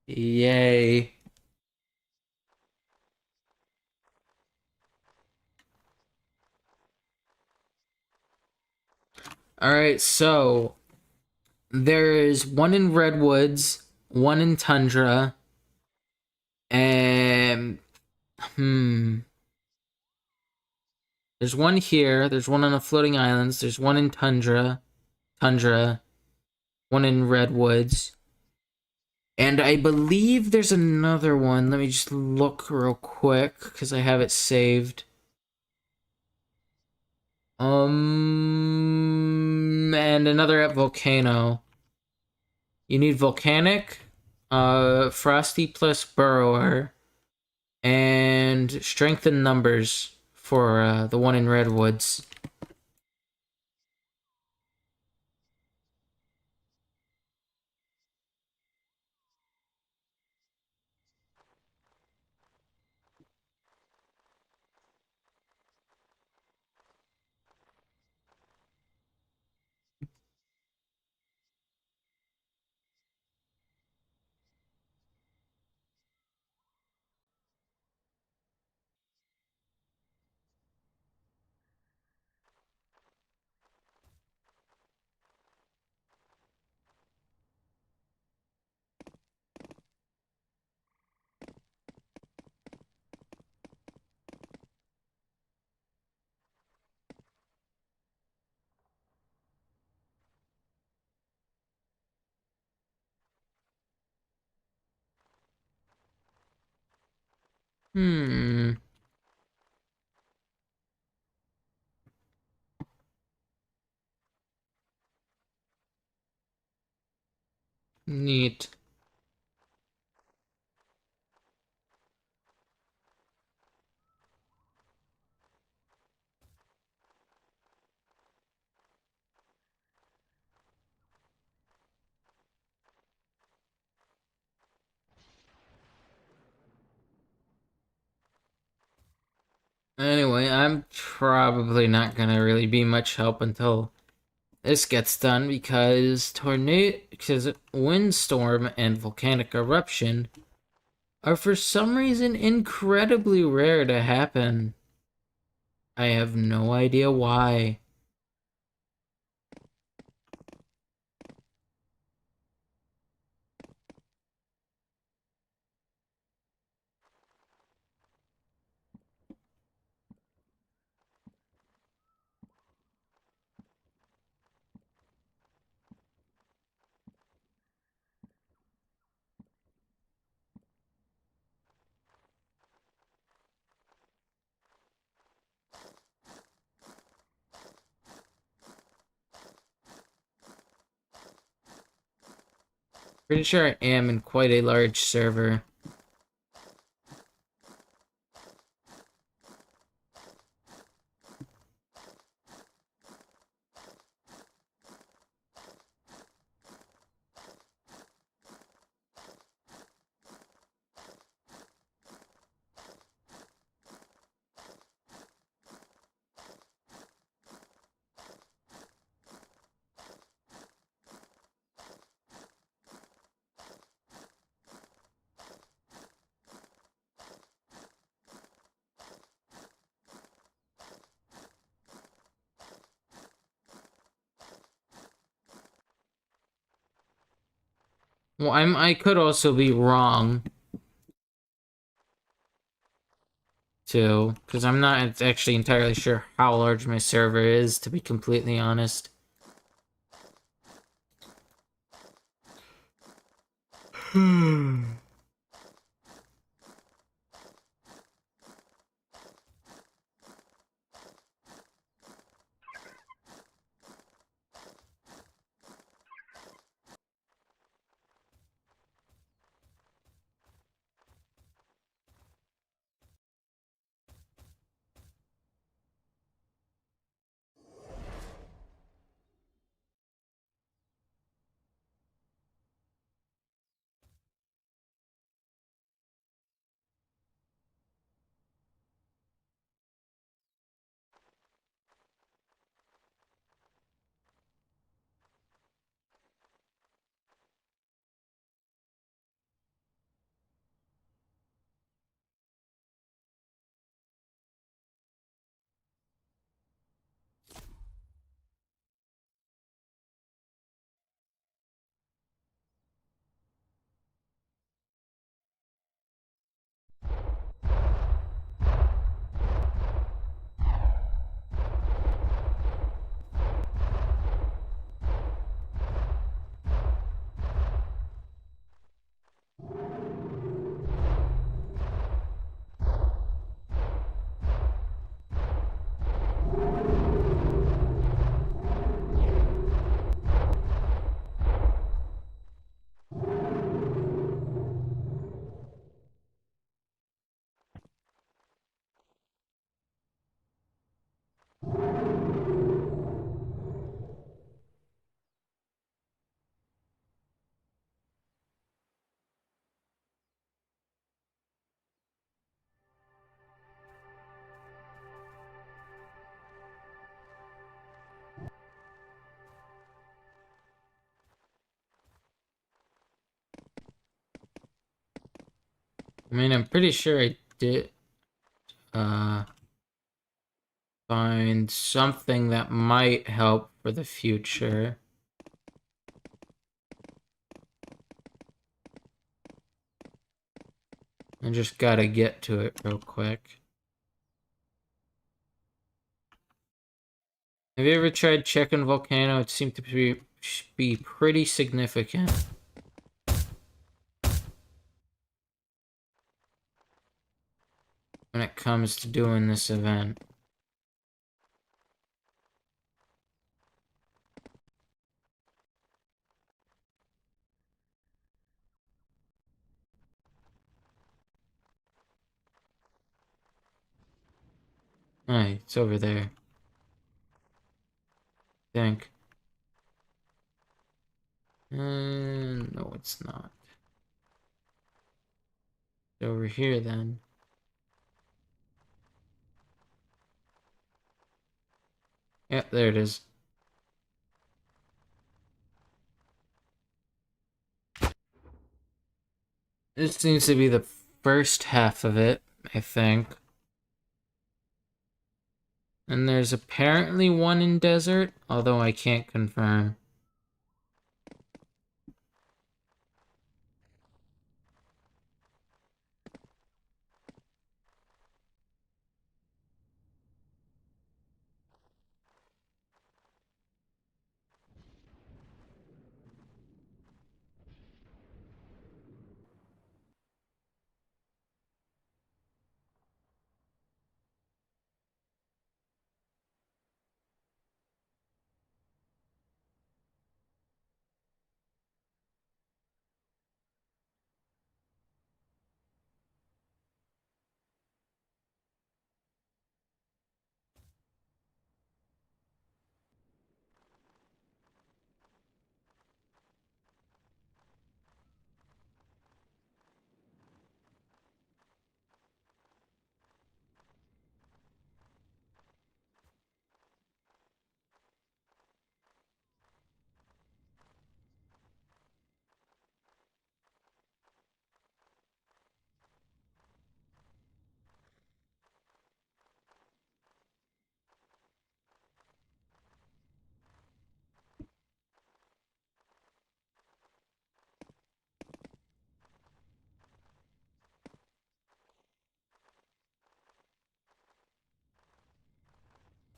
Yay. Alright, so there is one in Redwoods, one in Tundra, and there's one here, there's one on the floating islands, there's one in Tundra, one in Redwoods. And I believe there's another one. Let me just look real quick because I have it saved. And another at Volcano. You need Volcanic, Frosty plus Burrower, and Strength in Numbers for the one in Redwoods. Hmm. Neat. Anyway, I'm probably not gonna really be much help until this gets done because windstorm and volcanic eruption are for some reason incredibly rare to happen. I have no idea why. Pretty sure I am in quite a large server. Well, I could also be wrong too, because I'm not actually entirely sure how large my server is, to be completely honest. I mean, I'm pretty sure I did uh find something that might help for the future. I just gotta get to it real quick. Have you ever tried checking Volcano? It seemed to be pretty significant when it comes to doing this event. Hey, it's over there. I think. No, it's not. It's over here then. Yep, there it is. This seems to be the first half of it, I think. And there's apparently one in desert, although I can't confirm.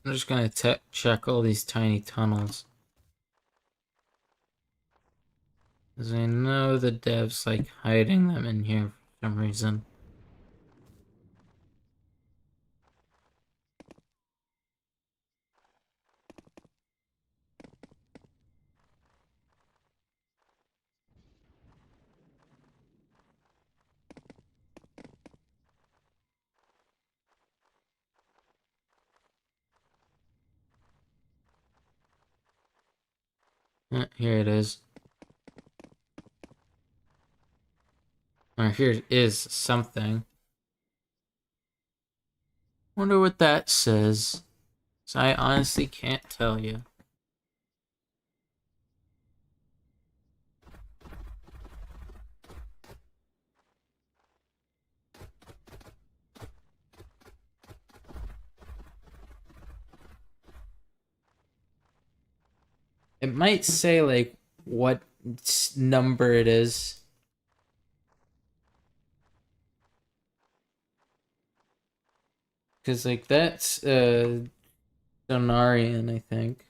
I'm just gonna check all these tiny tunnels. Because I know the devs like hiding them in here for some reason. Here it is. Or here is something. Wonder what that says. So I honestly can't tell you. It might say like what number it is. Cause like that's Sonarian, I think.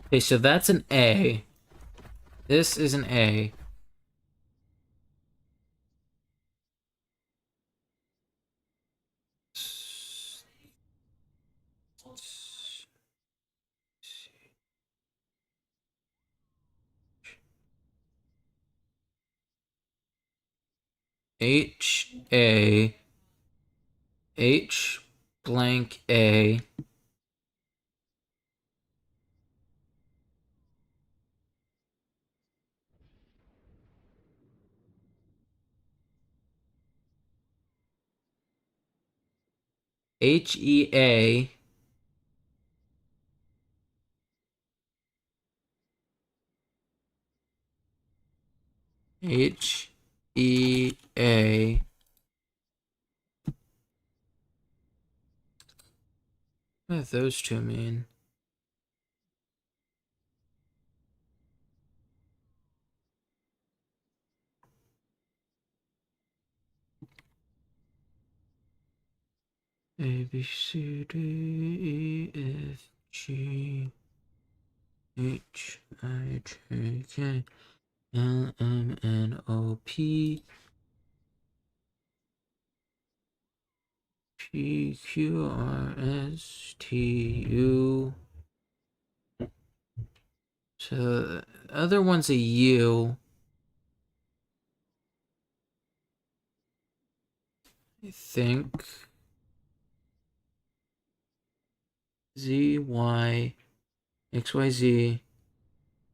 Okay, so that's an A. This is an A. H A H blank A HEA HEA. What do those two mean? A B C D E F G H I J K L M N O P P Q R S T U. So the other one's a U. I think Z Y X Y Z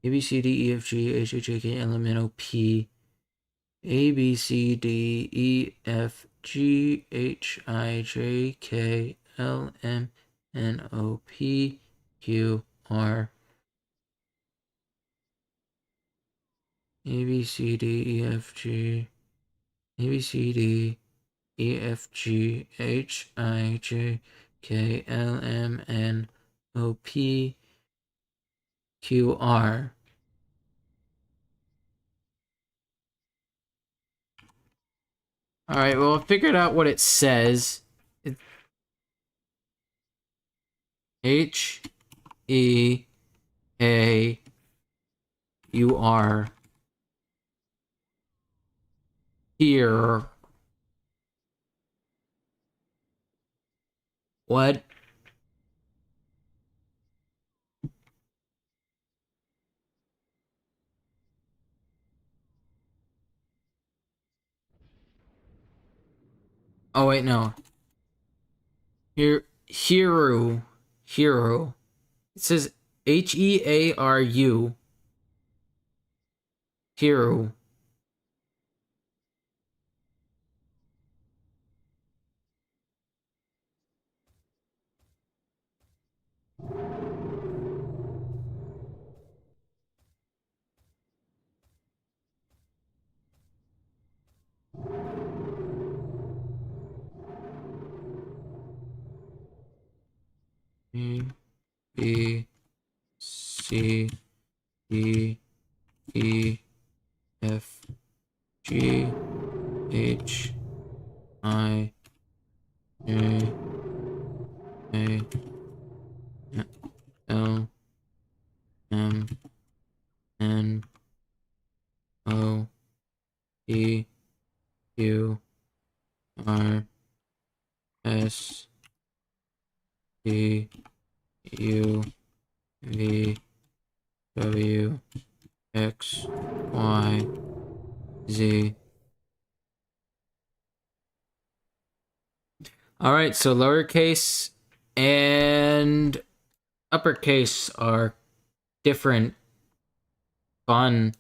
A B C D E F G H I J K L M N O P A B C D E F G H I J K L M N O P Q R A B C D E F G A B C D E F G H I J K L M N O P Q R. All right, well, I figured out what it says. It's H E A U R here. What? Oh wait, no. Here, Hero. It says Hearu. Hero. A B C D E F G H I J A L M N O P Q R S T U V W X Y Z. All right, so lowercase and uppercase are different. Fun.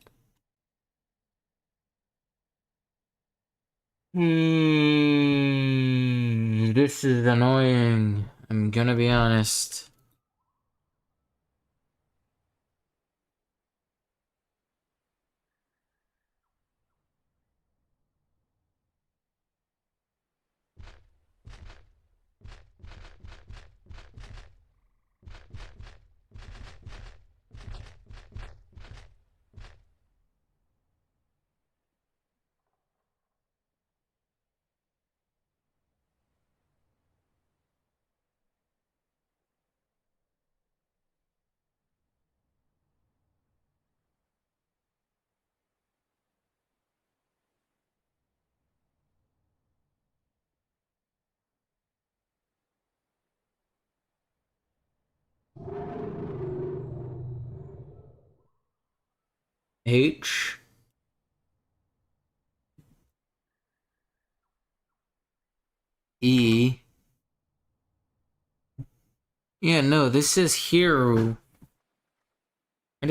This is annoying. I'm gonna be honest. H E. Yeah, no, this is Hiru. Why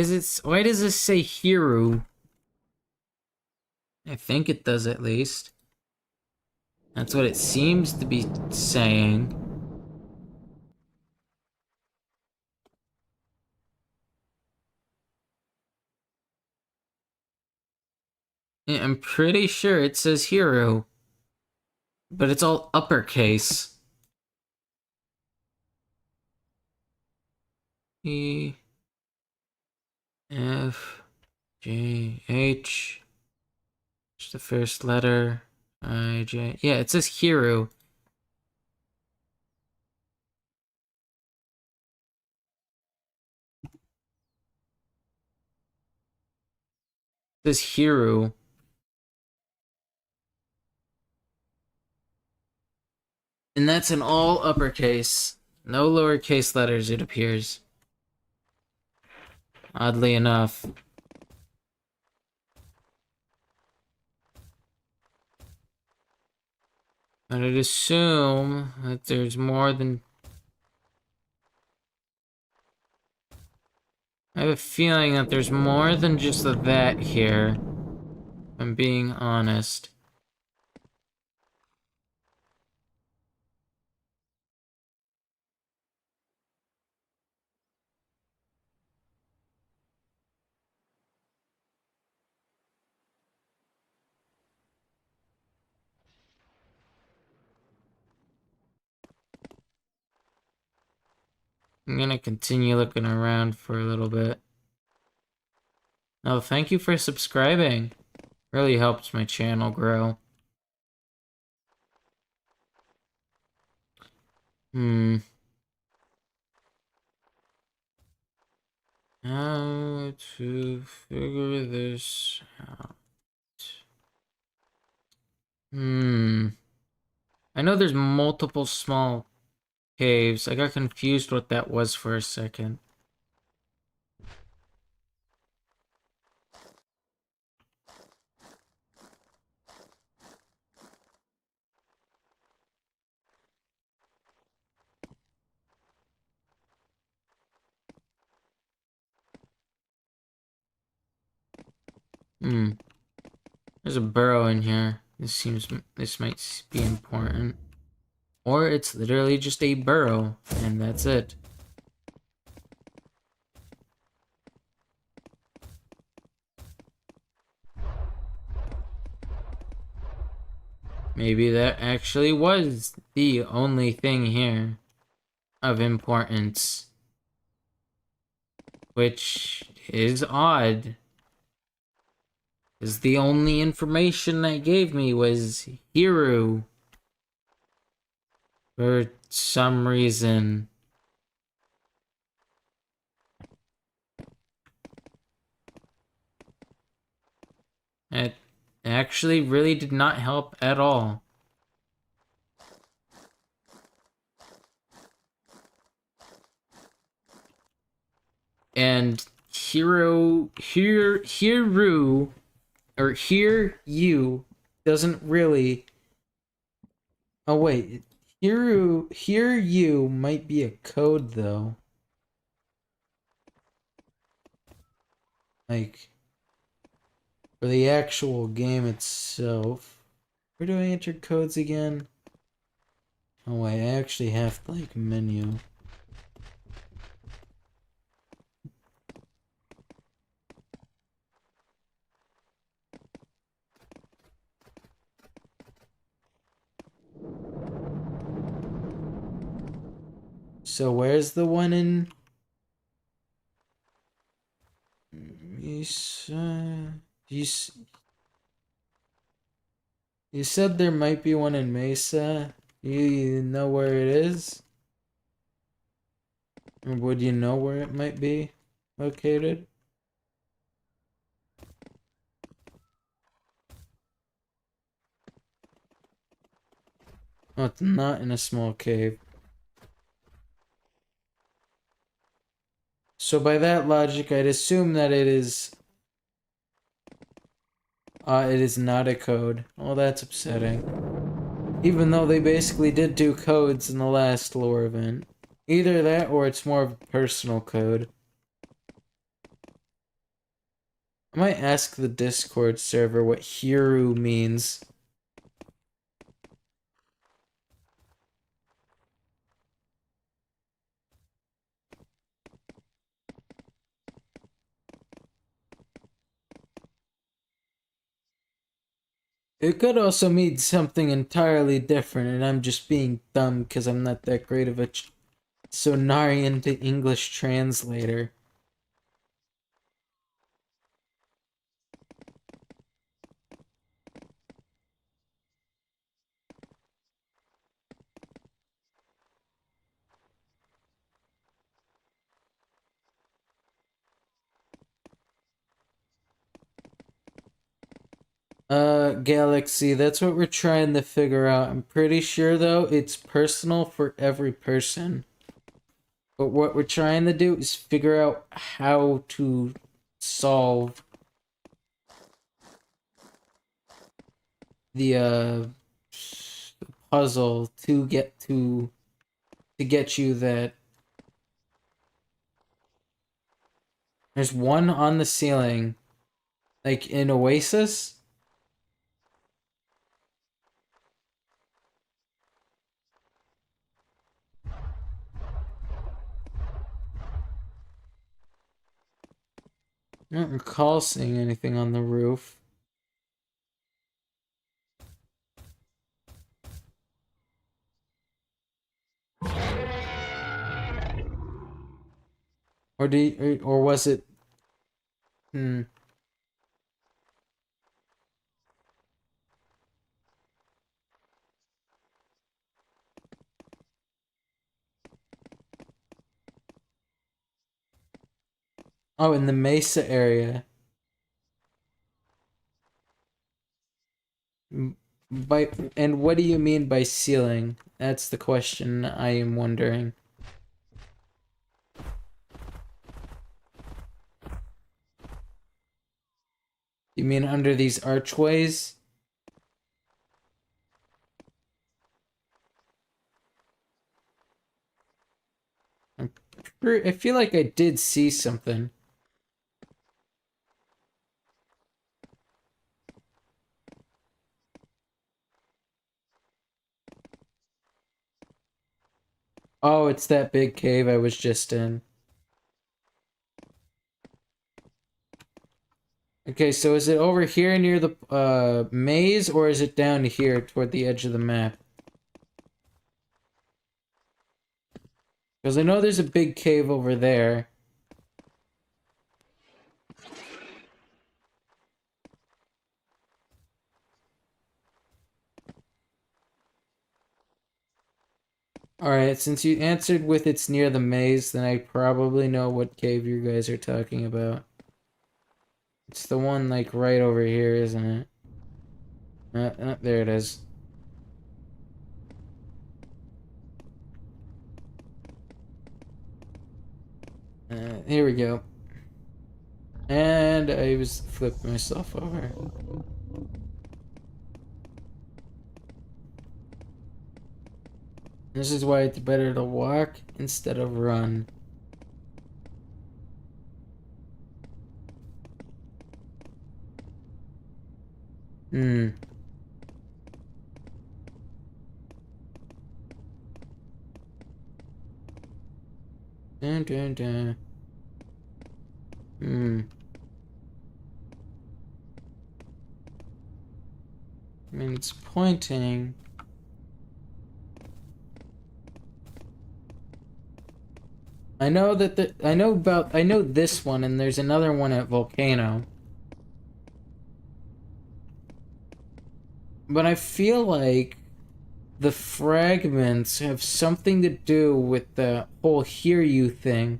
does this say Hiru? I think it does at least. That's what it seems to be saying. Yeah, I'm pretty sure it says Hiru, but it's all uppercase. E F G H. Just the first letter. I J. Yeah, it says Hiru. It says Hiru. And that's in all uppercase. No lowercase letters, it appears. Oddly enough. I'd assume that there's more than... I have a feeling that there's more than just that here. If I'm being honest. I'm gonna continue looking around for a little bit. Oh, thank you for subscribing. Really helps my channel grow. How to figure this out? I know there's multiple small caves. I got confused what that was for a second. Hmm. There's a burrow in here. This might be important. Or it's literally just a burrow, and that's it. Maybe that actually was the only thing here of importance. Which is odd. Because the only information that gave me was Hiru. For some reason. It actually really did not help at all. And Hiru, or Hear You, doesn't really. Oh, wait. Hear You might be a code, though. Like, for the actual game itself. Where do I enter codes again? Oh, wait, I actually have, like, menu. So where's the one in Mesa? You said there might be one in Mesa. You know where it is? Or would you know where it might be located? Oh, it's not in a small cave. So by that logic, I'd assume that it is not a code. Oh, that's upsetting. Even though they basically did do codes in the last lore event. Either that or it's more of a personal code. I might ask the Discord server what Hiru means. It could also mean something entirely different, and I'm just being dumb because I'm not that great of a Sonarian to English translator. Galaxy, that's what we're trying to figure out. I'm pretty sure, though, it's personal for every person. But what we're trying to do is figure out how to solve the puzzle to get you that. There's one on the ceiling, like in Oasis. I don't recall seeing anything on the roof. Or was it? Hmm. Oh, in the Mesa area. By and what do you mean by ceiling? That's the question I am wondering. You mean under these archways? I feel like I did see something. Oh, it's that big cave I was just in. Okay, so is it over here near the maze, or is it down here toward the edge of the map? Because I know there's a big cave over there. Alright, since you answered with it's near the maze, then I probably know what cave you guys are talking about. It's the one, like, right over here, isn't it? There it is. Here we go. And I was flipped myself over. This is why it's better to walk instead of run. Hmm. Dun, dun, dun. Hmm. I mean, it's pointing. I know that I know this one, and there's another one at Volcano. But I feel like the fragments have something to do with the whole hear you thing.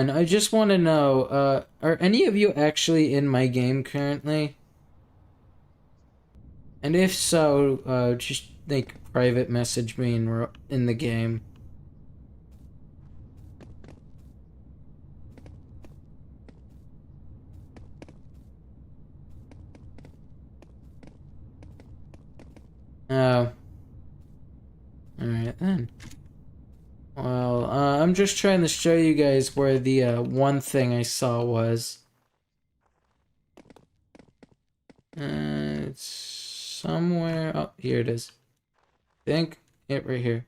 I just want to know, are any of you actually in my game currently? And if so, just like private message me in the game. Oh, alright then. Well, I'm just trying to show you guys where the one thing I saw was. It's somewhere. Oh, here it is. Think it right here.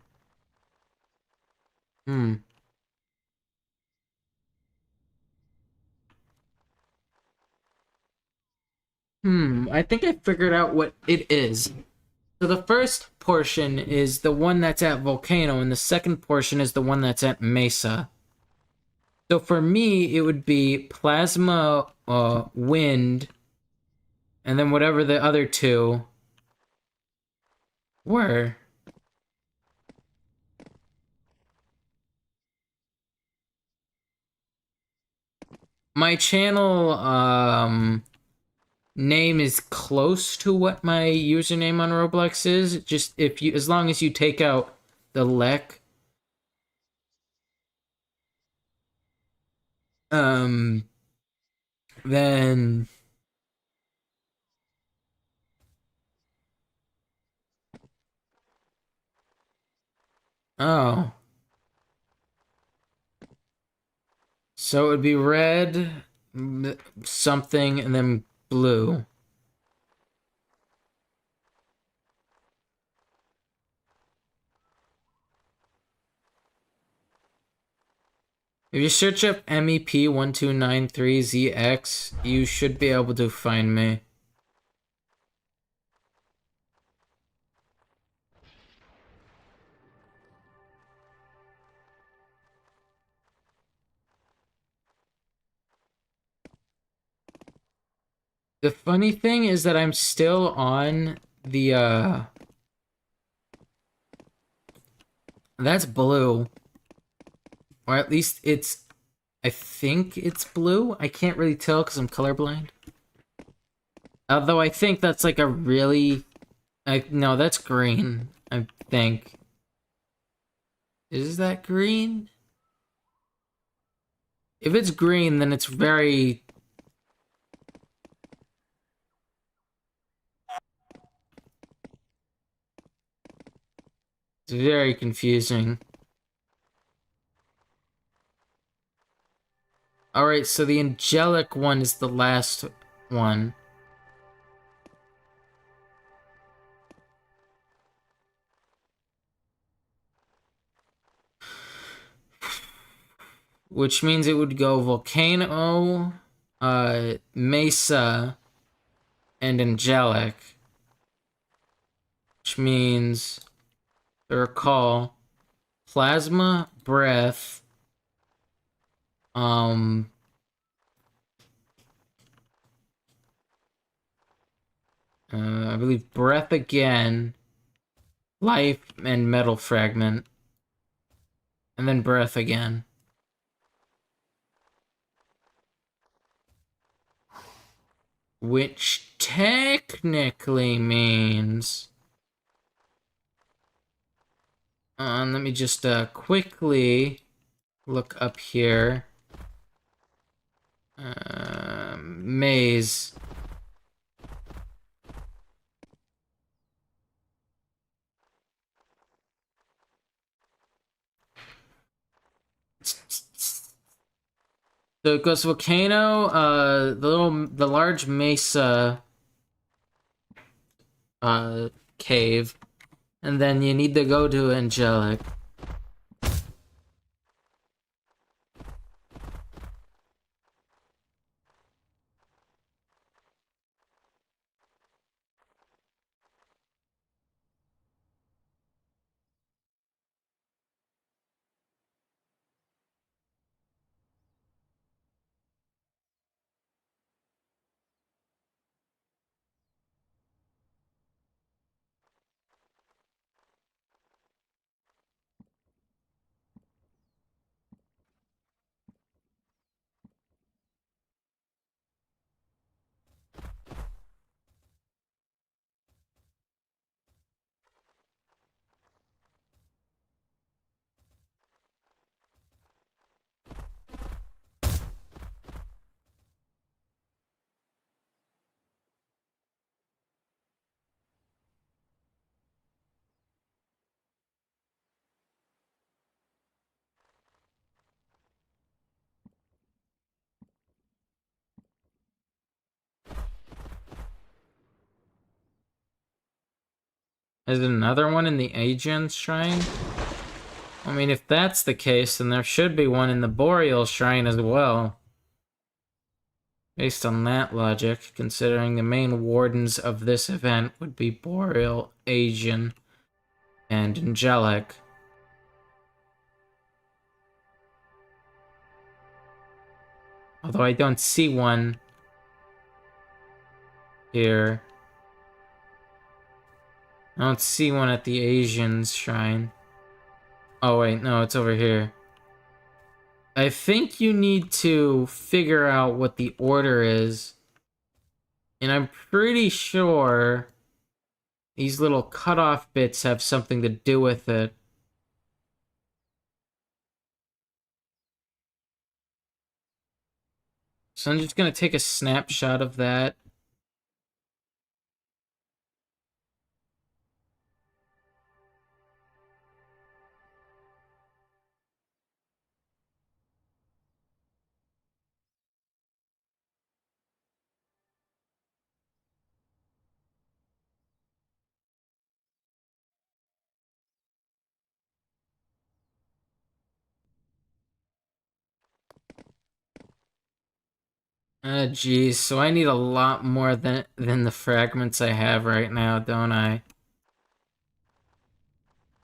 Hmm. I think I figured out what it is. So the first portion is the one that's at Volcano, and the second portion is the one that's at Mesa. So for me, it would be Plasma, Wind, and then whatever the other two were. My channel, name is close to what my username on Roblox is. Just if you, as long as you take out the lek, um, then oh, so it would be red, something, and then blue. If you search up MEP1293ZX, you should be able to find me. The funny thing is that I'm still on the, that's blue. Or at least it's, I think it's blue. I can't really tell because I'm colorblind. Although I think that's like a really, no, that's green, I think. Is that green? If it's green, then it's very... It's very confusing. Alright, so the angelic one is the last one. Which means it would go volcano, mesa, and angelic. Which means, I recall, plasma, breath, um, I believe breath again, life, and metal fragment, and then breath again. Which technically means... let me just quickly look up here. Maze. So it goes volcano, the large mesa, cave, and then you need to go to angelic. Is there another one in the Aegean Shrine? I mean, if that's the case, then there should be one in the Boreal Shrine as well. Based on that logic, considering the main wardens of this event would be Boreal, Aegean, and Angelic. Although I don't see one here. I don't see one at the Asians Shrine. Oh wait, no, it's over here. I think you need to figure out what the order is. And I'm pretty sure these little cutoff bits have something to do with it. So I'm just gonna take a snapshot of that. Geez, so I need a lot more than the fragments I have right now, don't I?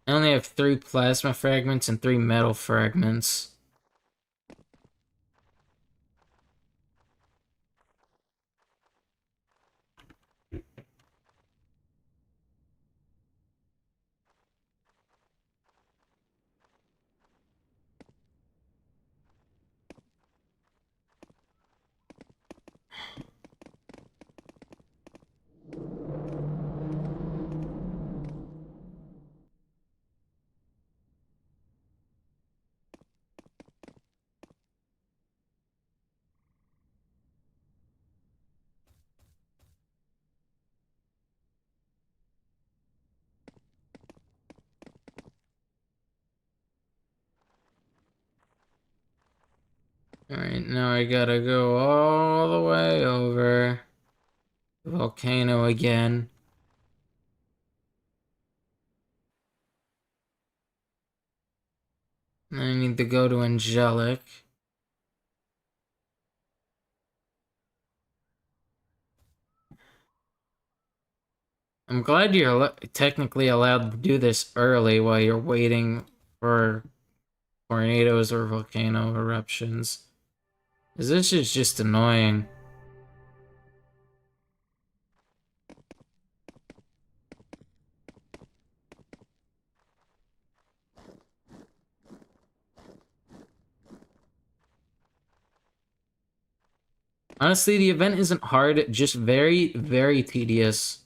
I only have 3 plasma fragments and 3 metal fragments. Alright, now I gotta go all the way over the volcano again. I need to go to Angelic. I'm glad you're technically allowed to do this early while you're waiting for tornadoes or volcano eruptions. 'Cause this is just annoying. Honestly, the event isn't hard, just very, very tedious.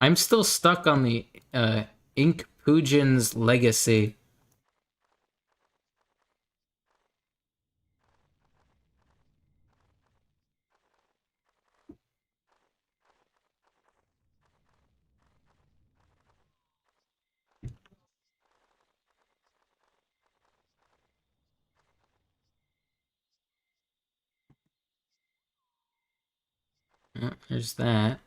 I'm still stuck on the Ink Pujin's legacy. There's that.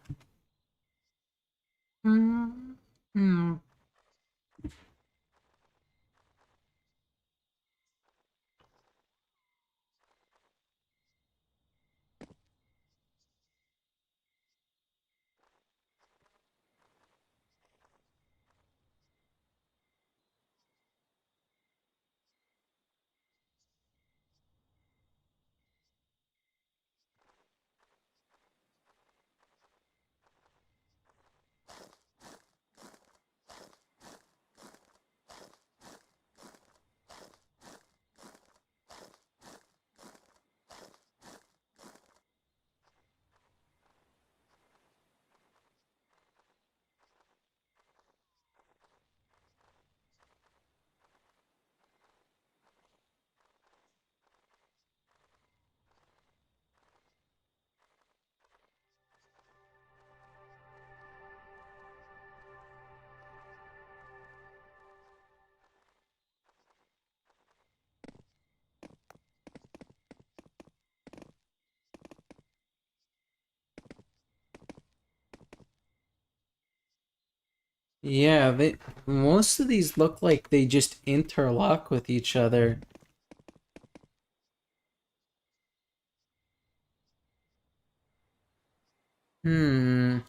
Mm-hmm. Yeah, they most of these look like they just interlock with each other. Hmm.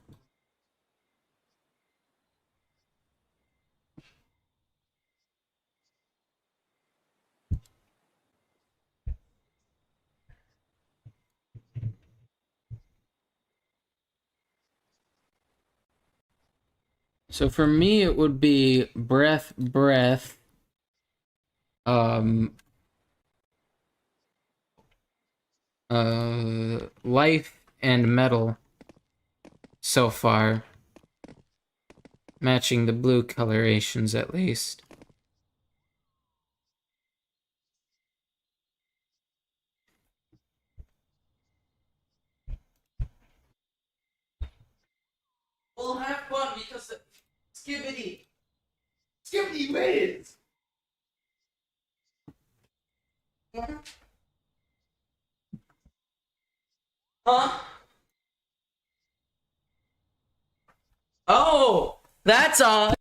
So for me, it would be breath, breath, um, life, and metal so far, matching the blue colorations at least. We'll have fun because Skibbity wins. Huh? Oh, that's all.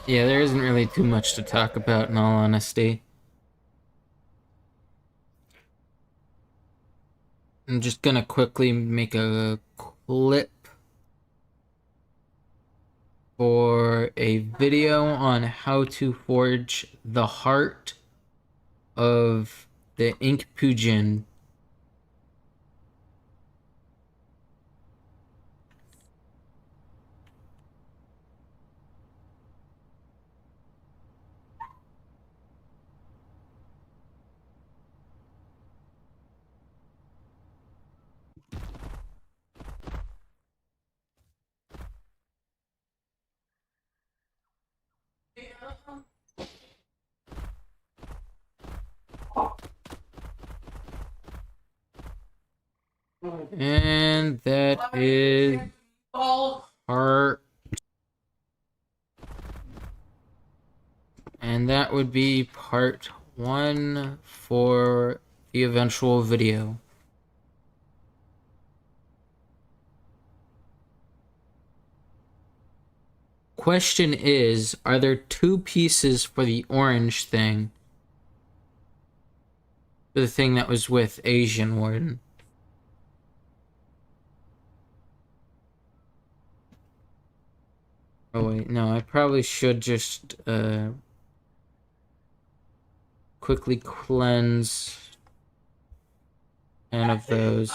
Yeah, there isn't really too much to talk about in all honesty. I'm just gonna quickly make a clip for a video on how to forge the heart of the Ink Pujin. And that is heart. And that would be part 1 for the eventual video. Question is, are there 2 pieces for the orange thing? The thing that was with Asian Warden. Oh wait, no, I probably should just quickly cleanse 10 of those.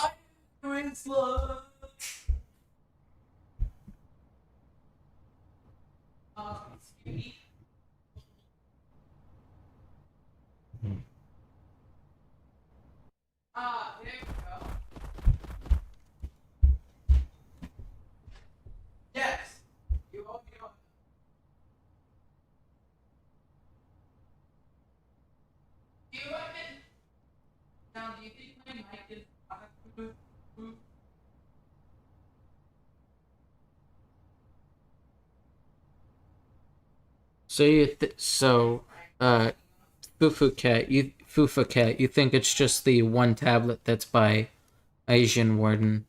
So Fufu Cat, you think it's just the one tablet that's by Asian Warden?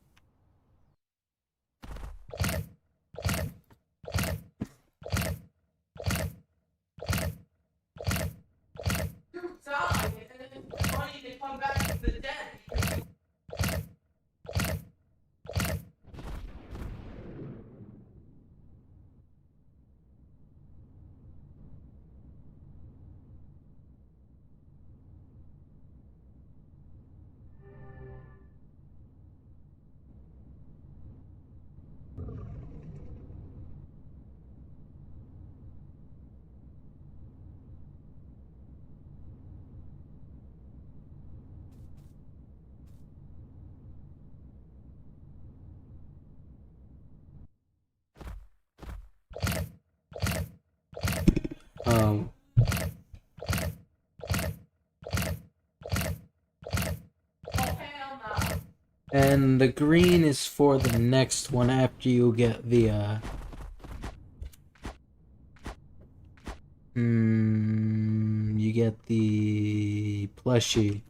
Oh. And the green is for the next one after you get the you get the plushie.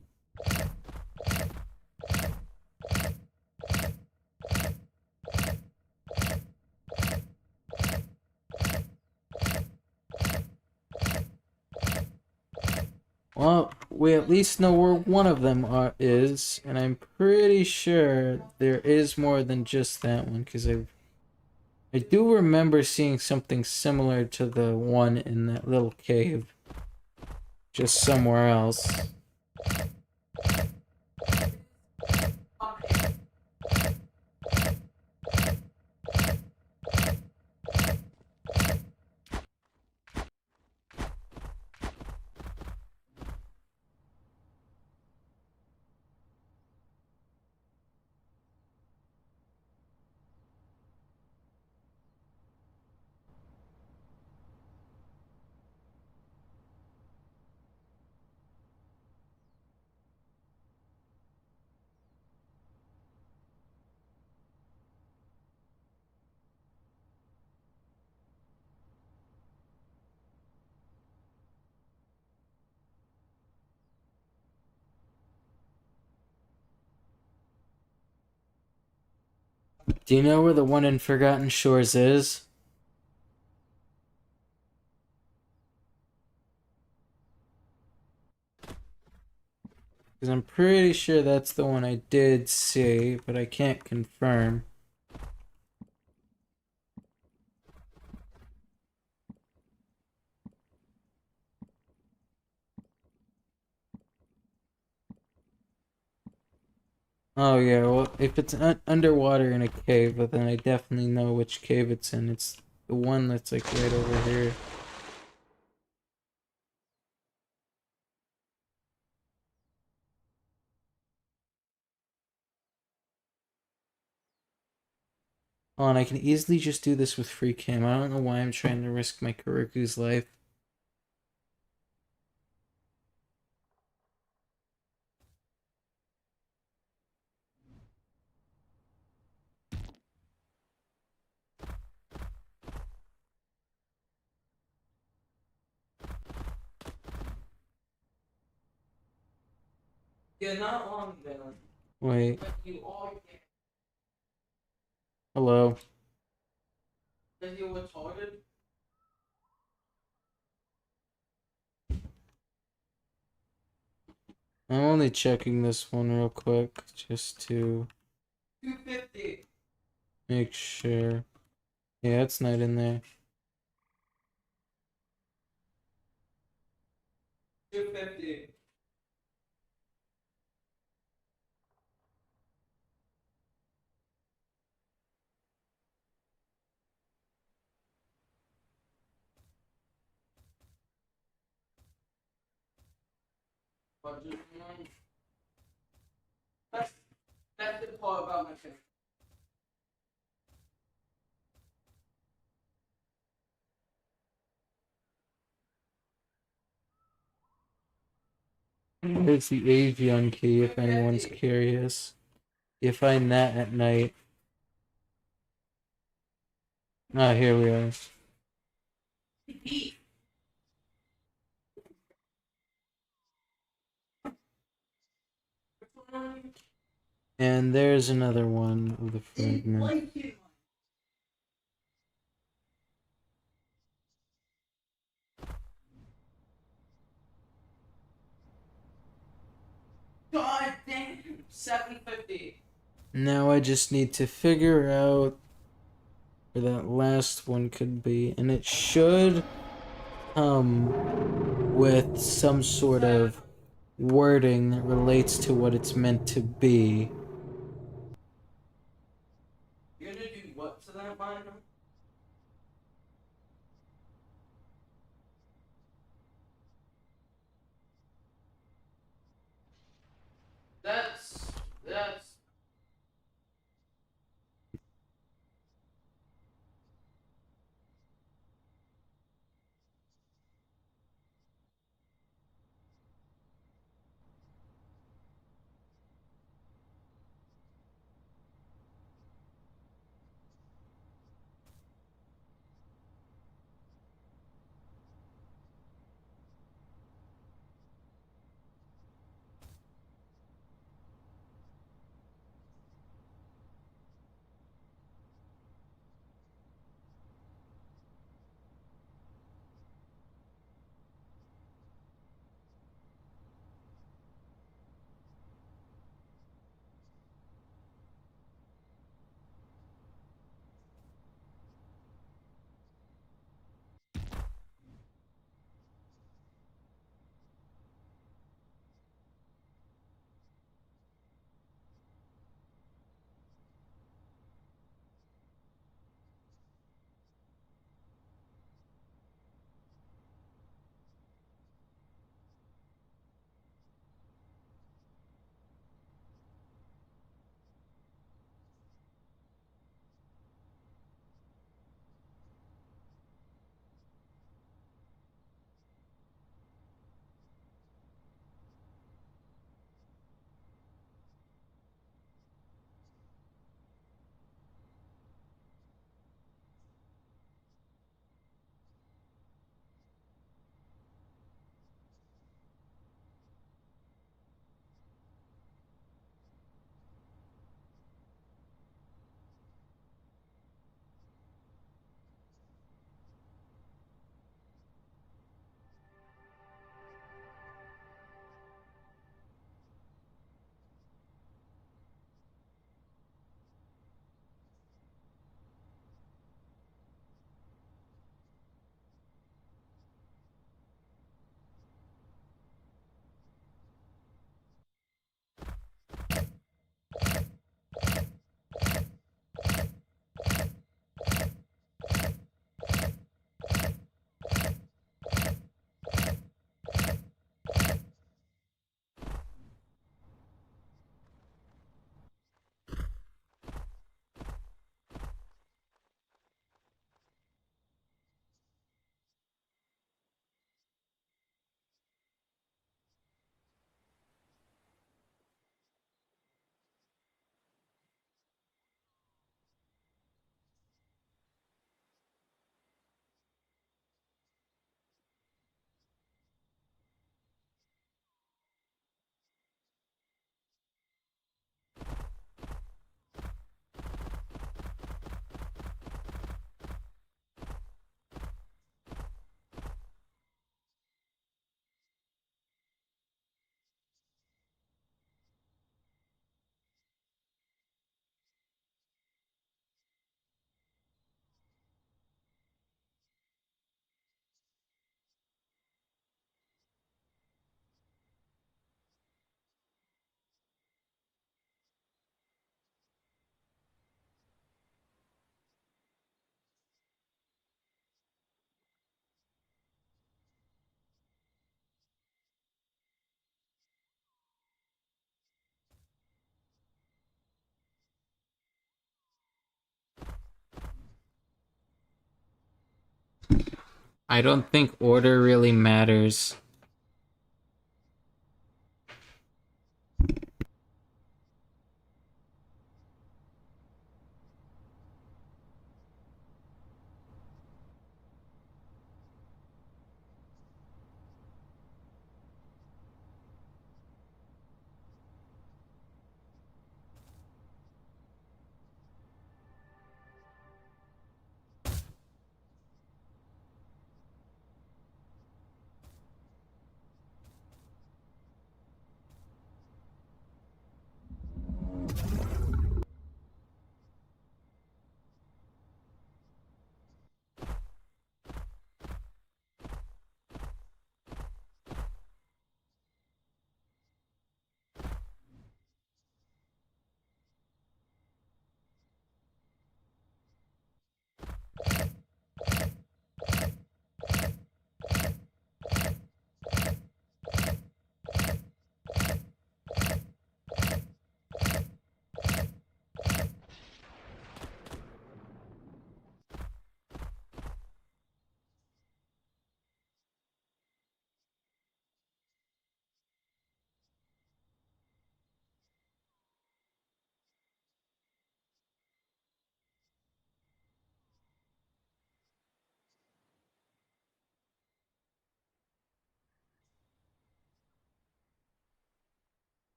Well, we at least know where one of them is, and I'm pretty sure there is more than just that one, because I do remember seeing something similar to the one in that little cave, just somewhere else. Do you know where the one in Forgotten Shores is? Because I'm pretty sure that's the one I did see, but I can't confirm. Oh yeah, well, if it's underwater in a cave, but then I definitely know which cave it's in. It's the one that's like right over here. Oh, and I can easily just do this with free cam. I don't know why I'm trying to risk my Kuriku's life. Yeah, not long ago. Wait. Hello. I'm only checking this one real quick just to 250. Make sure. Yeah, it's not in there. 250. That's that's the part about my face. There's the Avion key if anyone's curious. You find that at night. Ah, here we are. And there's another one of the fragment. God damn, 750. Now I just need to figure out where that last one could be, and it should come with some sort of wording that relates to what it's meant to be. You're gonna do what to that line? That's that's I don't think order really matters.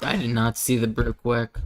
I did not see the brickwork.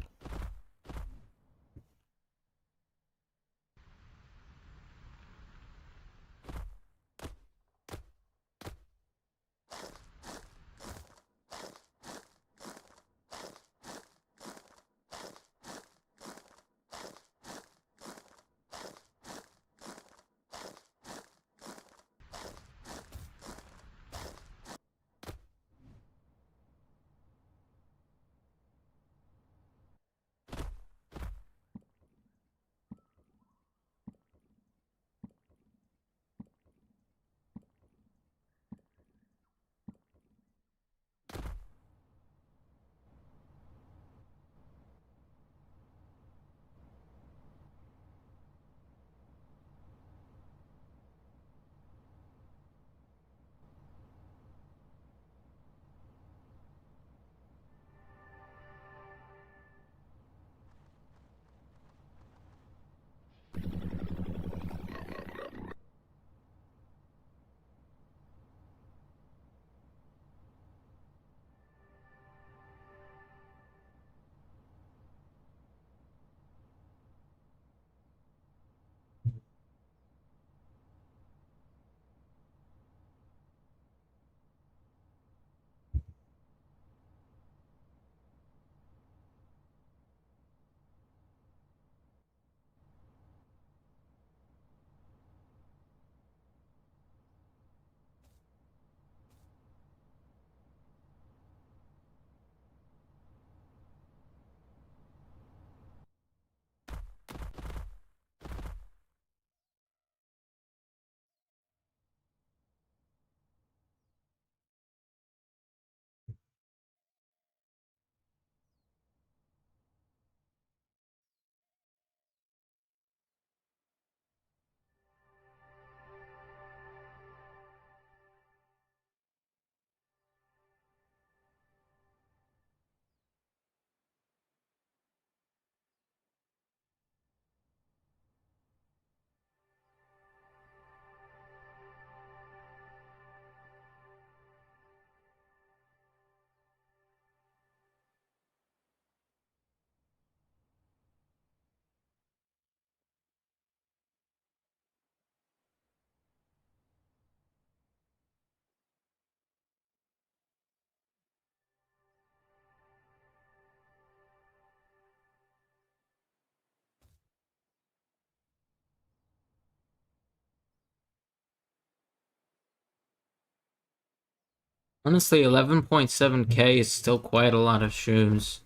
Honestly, 11.7K is still quite a lot of shoes.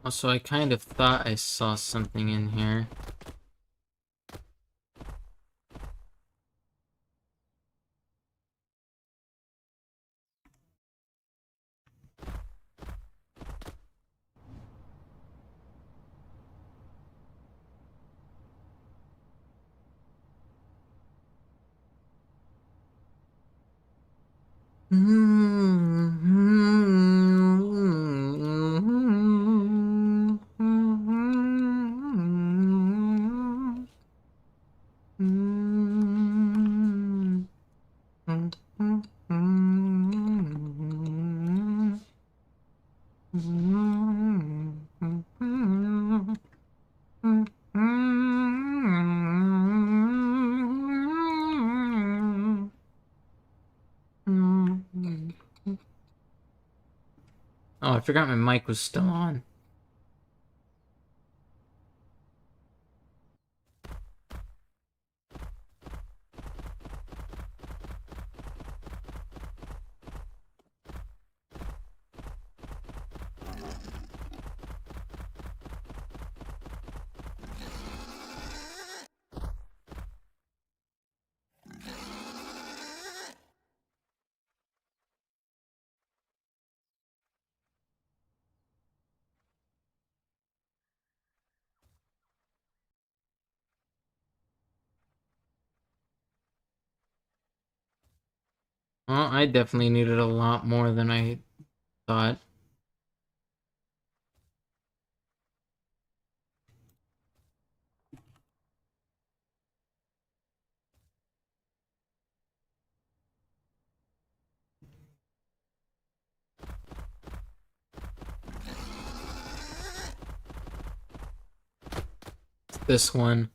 Also, I kind of thought I saw something in here. Oh, I forgot my mic was still on. Well, I definitely needed a lot more than I thought. This one.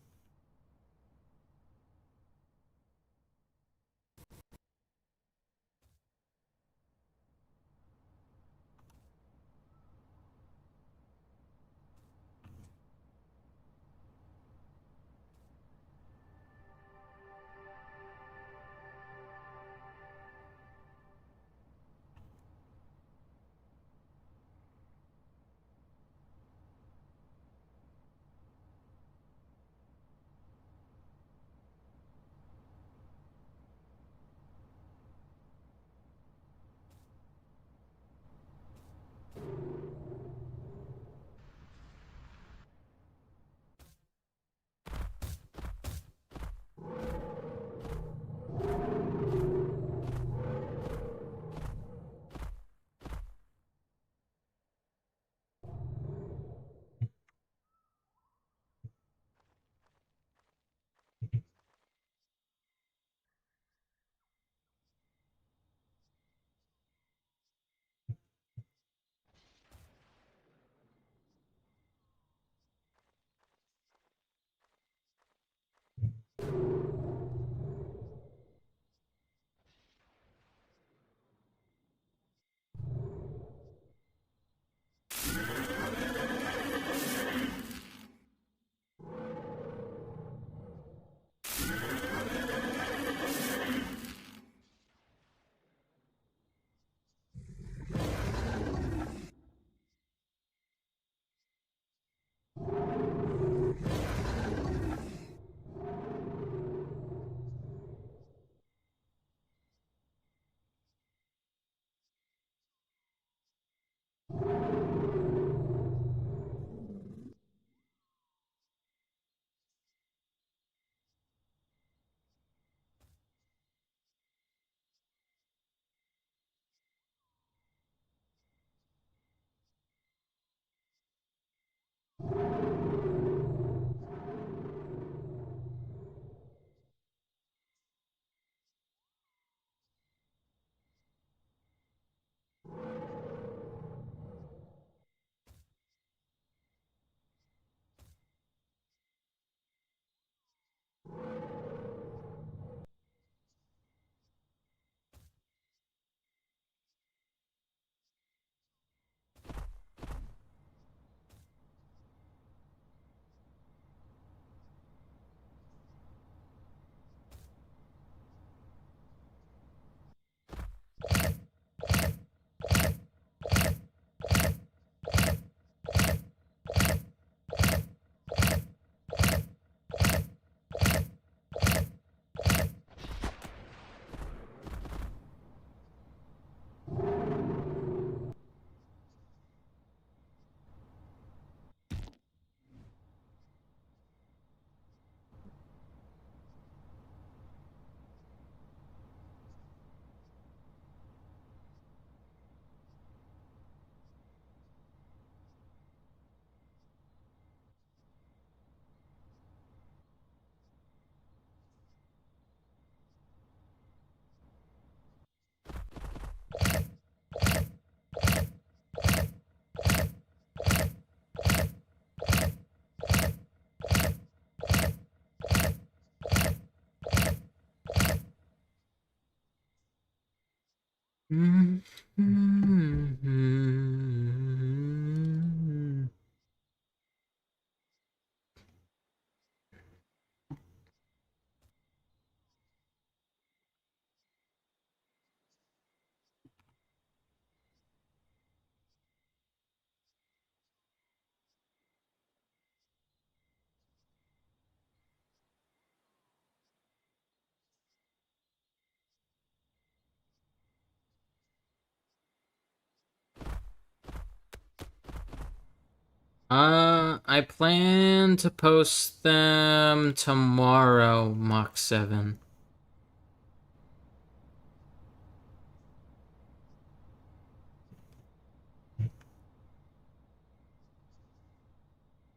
I plan to post them tomorrow, Mach 7.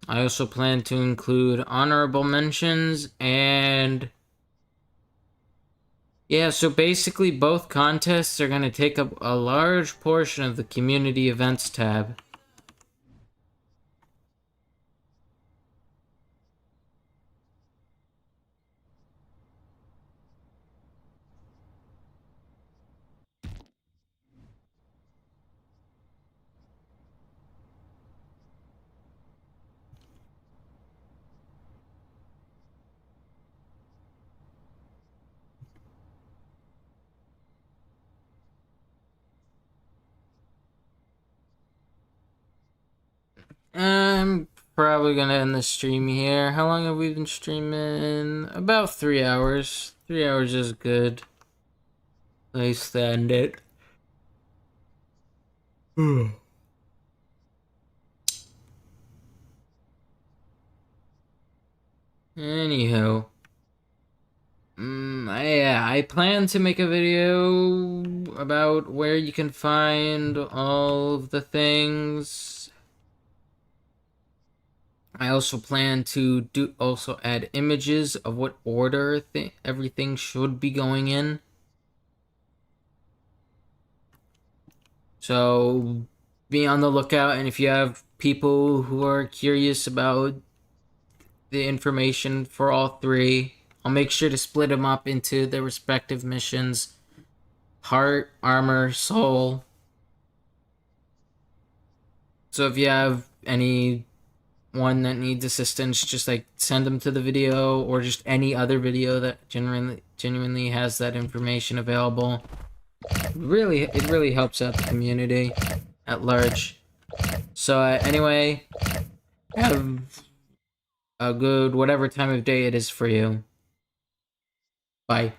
I also plan to include honorable mentions and yeah, so basically both contests are going to take up a large portion of the community events tab. I'm probably gonna end the stream here. How long have we been streaming? About 3 hours. 3 hours is good. Place to end it. Anyhow, I plan to make a video about where you can find all of the things. I also plan to also add images of what order everything should be going in. So be on the lookout, and if you have people who are curious about the information for all three, I'll make sure to split them up into their respective missions: heart, armor, soul. So if you have any one that needs assistance, just like send them to the video or just any other video that genuinely has that information available. It really helps out the community at large. So anyway, have a good whatever time of day it is for you. Bye.